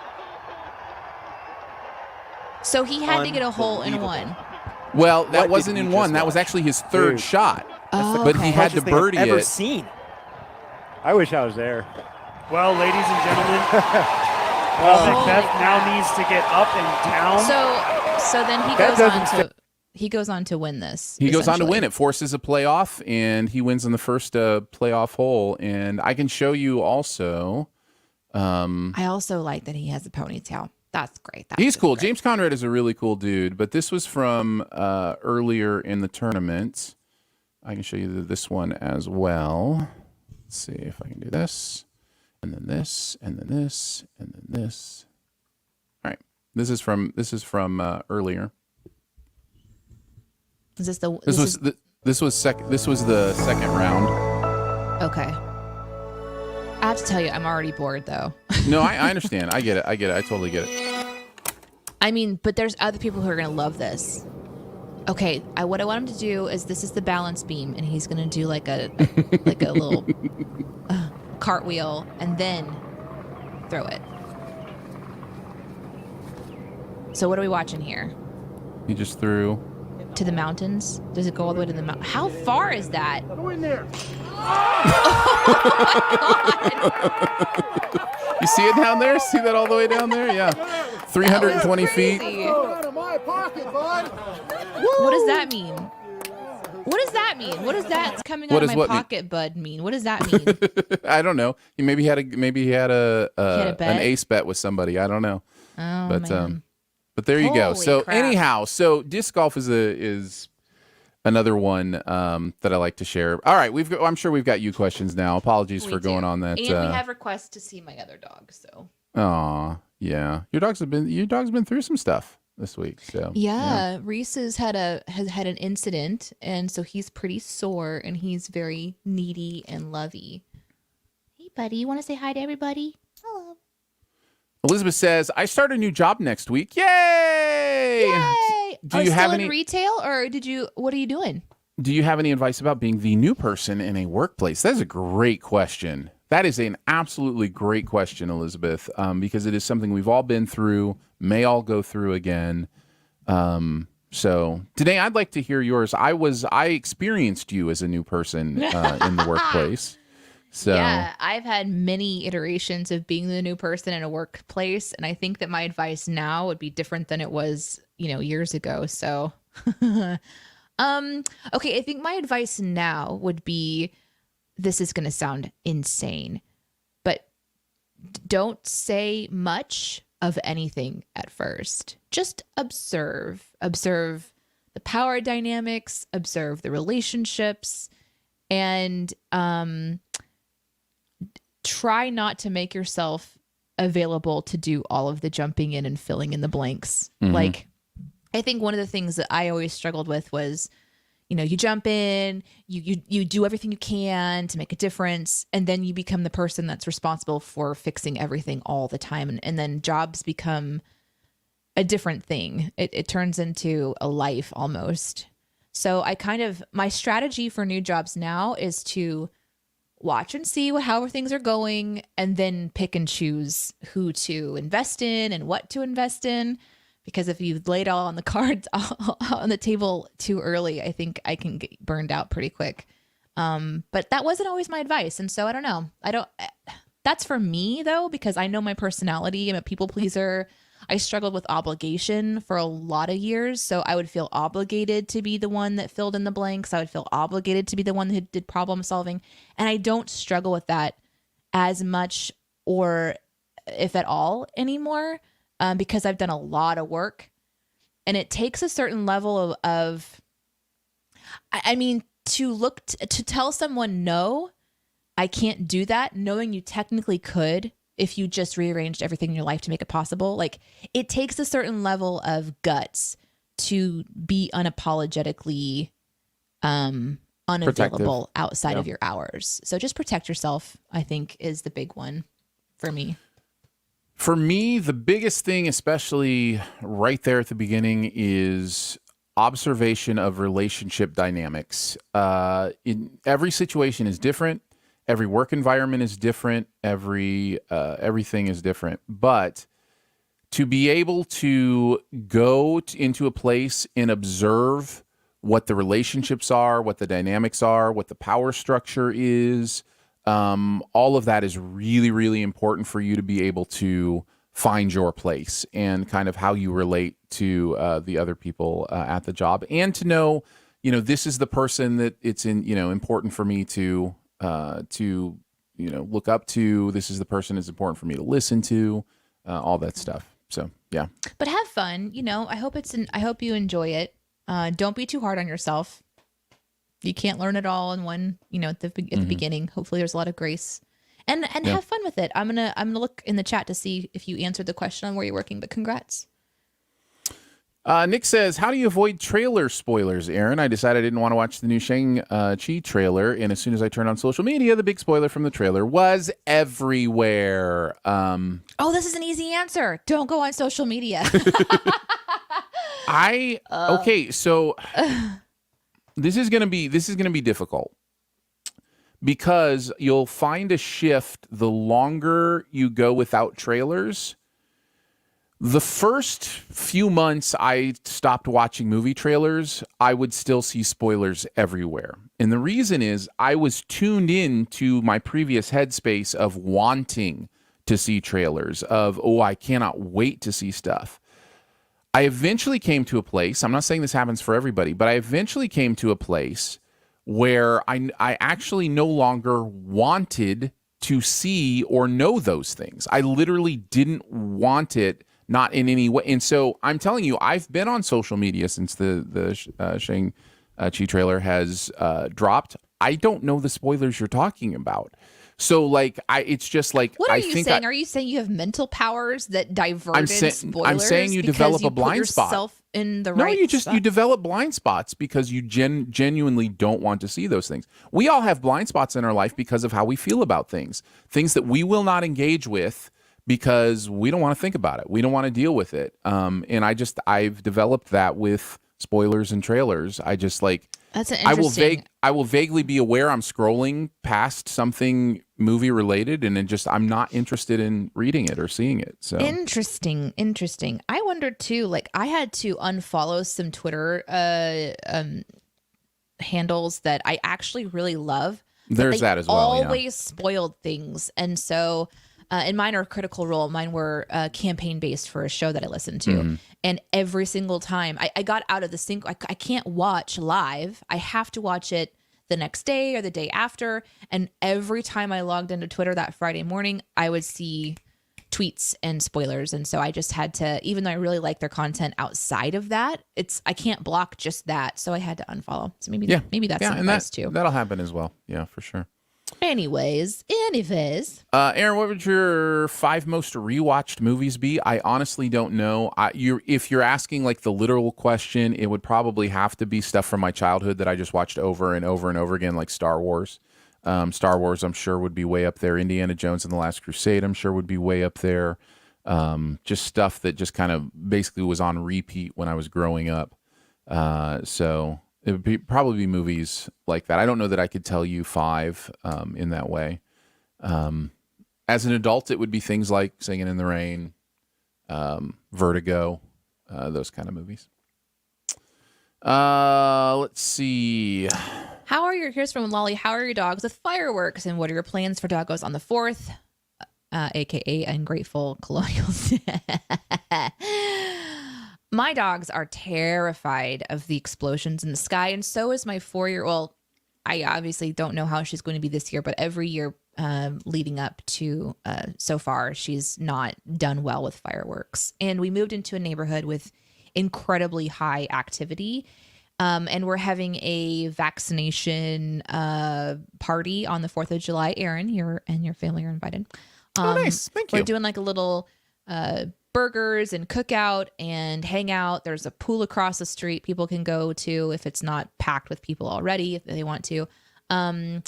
So he had to get a hole in one. Well, that What wasn't did in we one. just That was watch? actually his third Dude. shot. Oh, But he okay. had to Largest thing I've birdie ever it. seen. I wish I was there. Well, ladies and gentlemen, Macbeth now needs to get up and down. So then he That goes on doesn't to he goes on to win this. He goes on to essentially. win. It forces a playoff, and he wins in the first playoff hole. And I can show you also. I also like that he has a ponytail. That's great. That's He's just cool. great. James Conrad is a really cool dude. But this was from earlier in the tournament. I can show you this one as well. Let's see if I can do this, and then this, and then this, and then this. All right. This is from earlier. Is this the This was the second round. okay? I have to tell you, I'm already bored though. No, I understand. I get it. I totally get it. I mean, but there's other people who are gonna love this. Okay, what I want him to do is this is the balance beam, and he's gonna do like a little cartwheel and then throw it. So what are we watching here? He just threw. To the mountains? Does it go all the way to the mountain? How far is that? Go in there. You see it down there? See that all the way down there? Yeah. 320 feet. Crazy. Out of my pocket, bud. What does that mean? What does that mean? What does that coming What out of does my what mean? pocket, bud, mean? What does that mean? I don't know. He had a bet? an ace bet with somebody. I don't know. Oh, But man. but there you go. Holy So crap. anyhow, so disc golf is another one that I like to share. All right, I'm sure we've got you questions now. Apologies We for going do. on that. And we have requests to see my other dog, so. Aw, yeah. Your dog's been through some stuff this week. So Yeah, Reese has had an incident, and so he's pretty sore, and he's very needy and lovey. Hey, buddy, you want to say hi to everybody? Hello. Elizabeth says, I start a new job next week. Yay! Yay! Do Are you have still any in retail, or what are you doing? Do you have any advice about being the new person in a workplace? That's a great question. That is an absolutely great question, Elizabeth, because it is something we've all been through, may all go through again. So today I'd like to hear yours. I experienced you as a new person in the workplace. So Yeah, I've had many iterations of being the new person in a workplace, and I think that my advice now would be different than it was, years ago. So, okay, I think my advice now would be, this is going to sound insane, but don't say much of anything at first. Just observe the power dynamics, observe the relationships, and try not to make yourself available to do all of the jumping in and filling in the blanks. Mhm. Like, I think one of the things that I always struggled with was, you jump in, you do everything you can to make a difference, and then you become the person that's responsible for fixing everything all the time. And then jobs become a different thing. It turns into a life almost. So my strategy for new jobs now is to watch and see how things are going, and then pick and choose who to invest in and what to invest in. Because if you lay it all on the cards on the table too early, I think I can get burned out pretty quick. But that wasn't always my advice. And so I don't know. That's for me though, because I know my personality. I'm a people pleaser. I struggled with obligation for a lot of years. So I would feel obligated to be the one that filled in the blanks. I would feel obligated to be the one who did problem solving. And I don't struggle with that as much, or if at all, anymore. Because I've done a lot of work, and it takes a certain level to tell someone, no, I can't do that, knowing you technically could if you just rearranged everything in your life to make it possible. Like, it takes a certain level of guts to be unapologetically unavailable outside of your hours. So just protect yourself, I think, is the big one for me. For me, the biggest thing, especially right there at the beginning, is observation of relationship dynamics. In every situation is different. Every work environment is different. Everything is different. But to be able to go into a place and observe what the relationships are, what the dynamics are, what the power structure is, all of that is really, really important for you to be able to find your place and kind of how you relate to the other people at the job, and to know, this is the person that it's important for me to look up to. This is the person that's important for me to listen to, all that stuff. So yeah. But have fun. I hope you enjoy it. Don't be too hard on yourself. You can't learn it all in one, at the beginning. Hopefully there's a lot of grace, and have fun with it. I'm going to look in the chat to see if you answered the question on where you're working, but congrats. Nick says, how do you avoid trailer spoilers, Aaron? I decided I didn't want to watch the new Shang-Chi trailer, and as soon as I turned on social media, the big spoiler from the trailer was everywhere. This is an easy answer. Don't go on social media. So this is gonna be difficult, because you'll find a shift the longer you go without trailers. The first few months I stopped watching movie trailers, I would still see spoilers everywhere. And the reason is I was tuned in to my previous headspace of wanting to see trailers, of, I cannot wait to see stuff. I eventually came to a place, I'm not saying this happens for everybody, but I eventually came to a place where I actually no longer wanted to see or know those things. I literally didn't want it, not in any way. And so I'm telling you, I've been on social media since the Shang-Chi trailer has dropped. I don't know the spoilers you're talking about. So it's just like, what are you saying? Are you saying you have mental powers that diverted spoilers? I'm saying you develop a blind spot. Yourself in the you develop blind spots because you genuinely don't want to see those things. We all have blind spots in our life because of how we feel about things that we will not engage with because we don't want to think about it. We don't want to deal with it. And I've developed that with spoilers and trailers. That's an interesting. I will vaguely be aware I'm scrolling past something movie related, and I'm not interested in reading it or seeing it. So interesting. I wondered too. I had to unfollow some Twitter handles that I actually really love. There's that as well. Always spoiled things, and so. And mine are Critical Role. Mine were campaign based for a show that I listened to. Mm-hmm. And every single time I got out of the sync, I can't watch live. I have to watch it the next day or the day after. And every time I logged into Twitter that Friday morning, I would see tweets and spoilers. And so I just had to, even though I really like their content outside of that, I can't block just that. So I had to unfollow. So maybe that's some advice too. That'll happen as well. Yeah, for sure. Anyways. Aaron, what would your 5 most rewatched movies be? I honestly don't know. If you're asking like the literal question, it would probably have to be stuff from my childhood that I just watched over and over and over again, like Star Wars. Star Wars, I'm sure, would be way up there. Indiana Jones and the Last Crusade, I'm sure, would be way up there. Just stuff that just kind of basically was on repeat when I was growing up. So it would probably be movies like that. I don't know that I could tell you 5 in that way. As an adult, it would be things like Singing in the Rain, Vertigo, those kind of movies. Let's see. Here's from Lolly. How are your dogs with fireworks? And what are your plans for doggos on the 4th? AKA Ungrateful Colonials. My dogs are terrified of the explosions in the sky, and so is my 4-year-old. Well, I obviously don't know how she's going to be this year, but every year leading up to so far, she's not done well with fireworks. And we moved into a neighborhood with incredibly high activity, and we're having a vaccination party on the 4th of July. Aaron, you and your family are invited. Nice. Thank you. We're doing like a little burgers and cookout and hang out. There's a pool across the street people can go to if it's not packed with people already, if they want to. And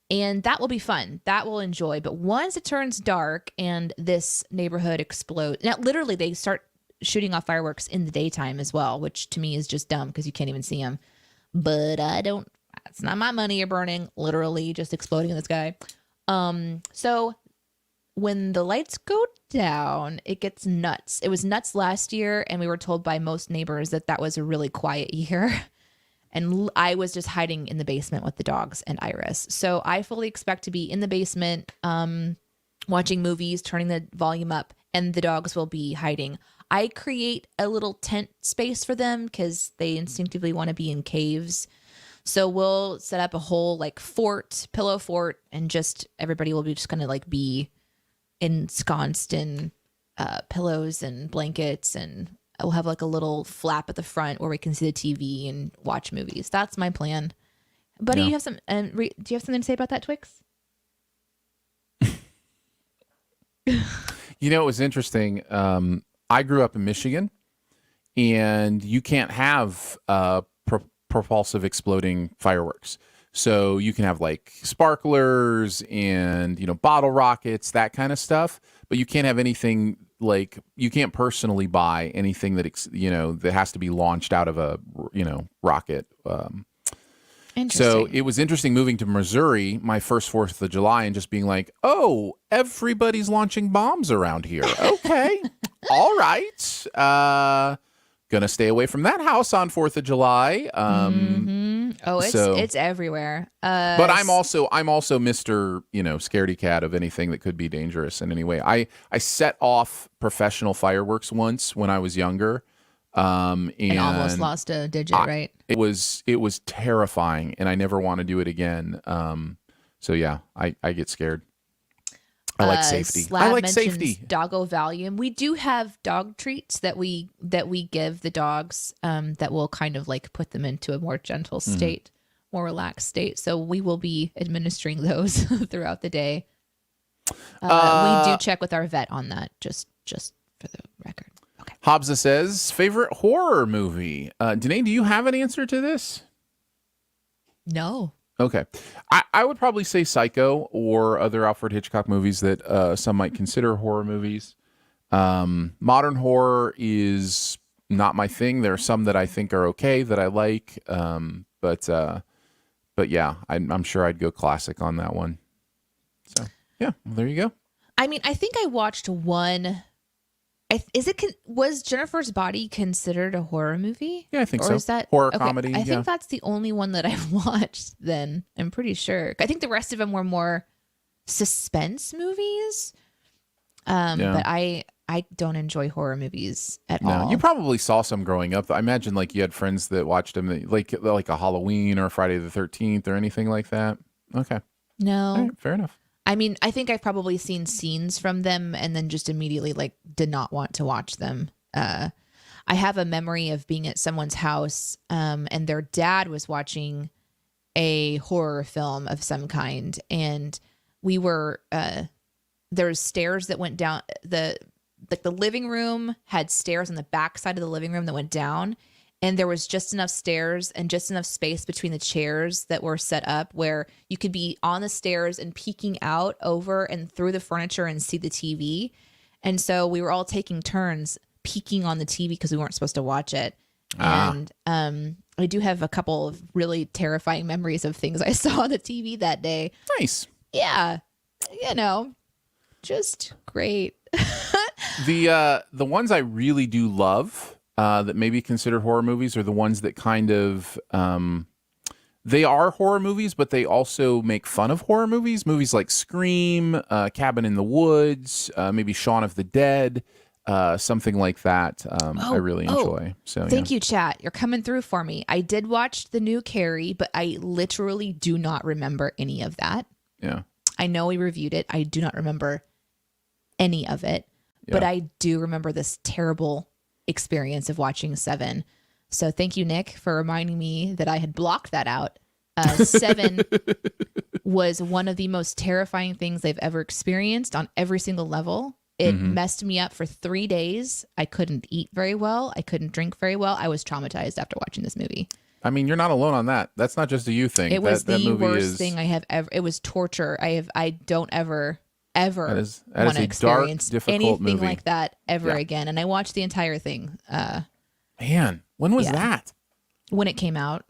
that will be fun. That we'll enjoy. But once it turns dark and this neighborhood explodes, now literally they start shooting off fireworks in the daytime as well, which to me is just dumb because you can't even see them. But it's not my money you're burning, literally just exploding in the sky. So when the lights go down, it gets nuts. It was nuts last year, and we were told by most neighbors that was a really quiet year. And I was just hiding in the basement with the dogs and Iris. So I fully expect to be in the basement, watching movies, turning the volume up, and the dogs will be hiding. I create a little tent space for them because they instinctively want to be in caves. So we'll set up a whole like pillow fort, and just everybody will be just going to like be ensconced in pillows and blankets, and we'll have like a little flap at the front where we can see the TV and watch movies. That's my plan. Buddy, do you have something to say about that, Twix? It was interesting. I grew up in Michigan, and you can't have propulsive exploding fireworks. So you can have like sparklers and, bottle rockets, that kind of stuff. But you can't have anything like, you can't personally buy anything that, that has to be launched out of a, rocket. So it was interesting moving to Missouri, my first 4th of July, and just being like, oh, everybody's launching bombs around here. Okay. All right. Gonna stay away from that house on 4th of July. Oh, it's everywhere. But I'm also Mr. Scaredy cat of anything that could be dangerous in any way. I set off professional fireworks once when I was younger, and almost lost a digit. Right? It was terrifying, and I never want to do it again. So yeah, I get scared. I like safety. Slab I like mentions safety. Doggo Valium. We do have dog treats that we give the dogs that will kind of like put them into a more gentle state, more relaxed state. So we will be administering those throughout the day. We do check with our vet on that, just for the record. Okay. Hobbsa says, favorite horror movie. Danae, do you have an answer to this? No. Okay. I would probably say Psycho or other Alfred Hitchcock movies that some might consider horror movies. Modern horror is not my thing. There are some that I think are okay that I like. But yeah, I'm sure I'd go classic on that one. So yeah, well, there you go. I mean, I think I watched one. Was Jennifer's Body considered a horror movie? Yeah, I think or so. Is that horror okay, comedy? I think that's the only one that I've watched. Then I'm pretty sure. I think the rest of them were more suspense movies. But I don't enjoy horror movies at all. You probably saw some growing up. I imagine like you had friends that watched them, like a Halloween or Friday the 13th or anything like that. Okay. No. All right, fair enough. I mean, I think I've probably seen scenes from them and then just immediately did not want to watch them. I have a memory of being at someone's house and their dad was watching a horror film of some kind, and we were there's stairs that went down. The living room had stairs on the back side of the living room that went down, and there was just enough stairs and just enough space between the chairs that were set up where you could be on the stairs and peeking out over and through the furniture and see the TV. And so we were all taking turns peeking on the TV because we weren't supposed to watch it. And I do have a couple of really terrifying memories of things I saw on the TV that day. Nice. Yeah, just great. The ones I really do love that maybe considered horror movies are the ones that kind of they are horror movies, but they also make fun of horror movies. Movies like Scream, Cabin in the Woods, maybe Shaun of the Dead, something like that. I really enjoy. So Thank you, chat. You're coming through for me. I did watch the new Carrie, but I literally do not remember any of that. Yeah. I know we reviewed it. I do not remember any of it, but I do remember this terrible experience of watching Seven. So thank you, Nick, for reminding me that I had blocked that out. Seven was one of the most terrifying things I've ever experienced on every single level. It messed me up for 3 days. I couldn't eat very well. I couldn't drink very well. I was traumatized after watching this movie. I mean, you're not alone on that. That's not just a you thing. It was that the movie worst thing I have ever. It was torture. I don't ever that is want to a experience dark, difficult anything movie. like that ever again. And I watched the entire thing Man, when was that? when it came out.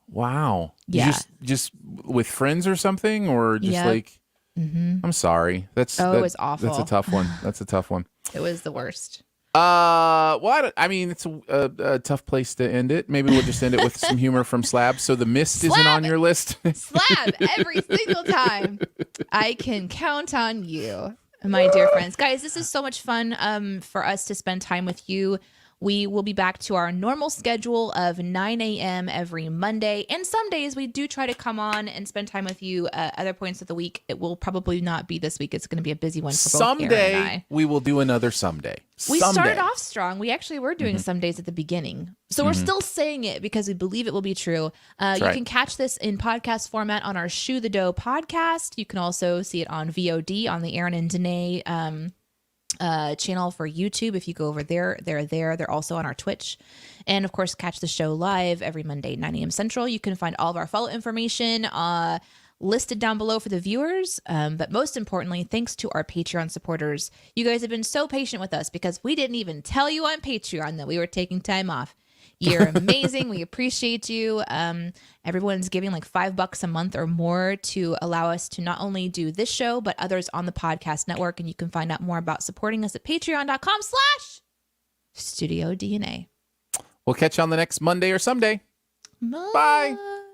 Wow. Yeah. Just with friends or something, or just Yep. like. I'm sorry. It was awful. That's a tough one. That's a tough one. It was the worst. Well, I mean, it's a tough place to end it. Maybe we'll just end it with some humor from Slab. So The Mist isn't Slab! on your list. Slab every single time. I can count on you, my dear friends. Guys, this is so much fun for us to spend time with you. We will be back to our normal schedule of 9 a.m. every Monday. And some days we do try to come on and spend time with you other points of the week. It will probably not be this week. It's going to be a busy one for both Aaron and I. Someday we will do another someday. We Someday. started off strong. We actually were doing some days at the beginning. So we're still saying it because we believe it will be true. You right. can catch this in podcast format on our Shoe the Dough podcast. You can also see it on VOD on the Aaron and Danae channel for YouTube. If you go over there, they're there. They're also on our Twitch. And of course, catch the show live every Monday, 9 a.m. Central. You can find all of our follow information listed down below for the viewers. But most importantly, thanks to our Patreon supporters. You guys have been so patient with us because we didn't even tell you on Patreon that we were taking time off. You're amazing. We appreciate you. Everyone's giving like $5 a month or more to allow us to not only do this show, but others on the podcast network. And you can find out more about supporting us at patreon.com/StudioDNA. We'll catch you on the next Monday or someday. Bye.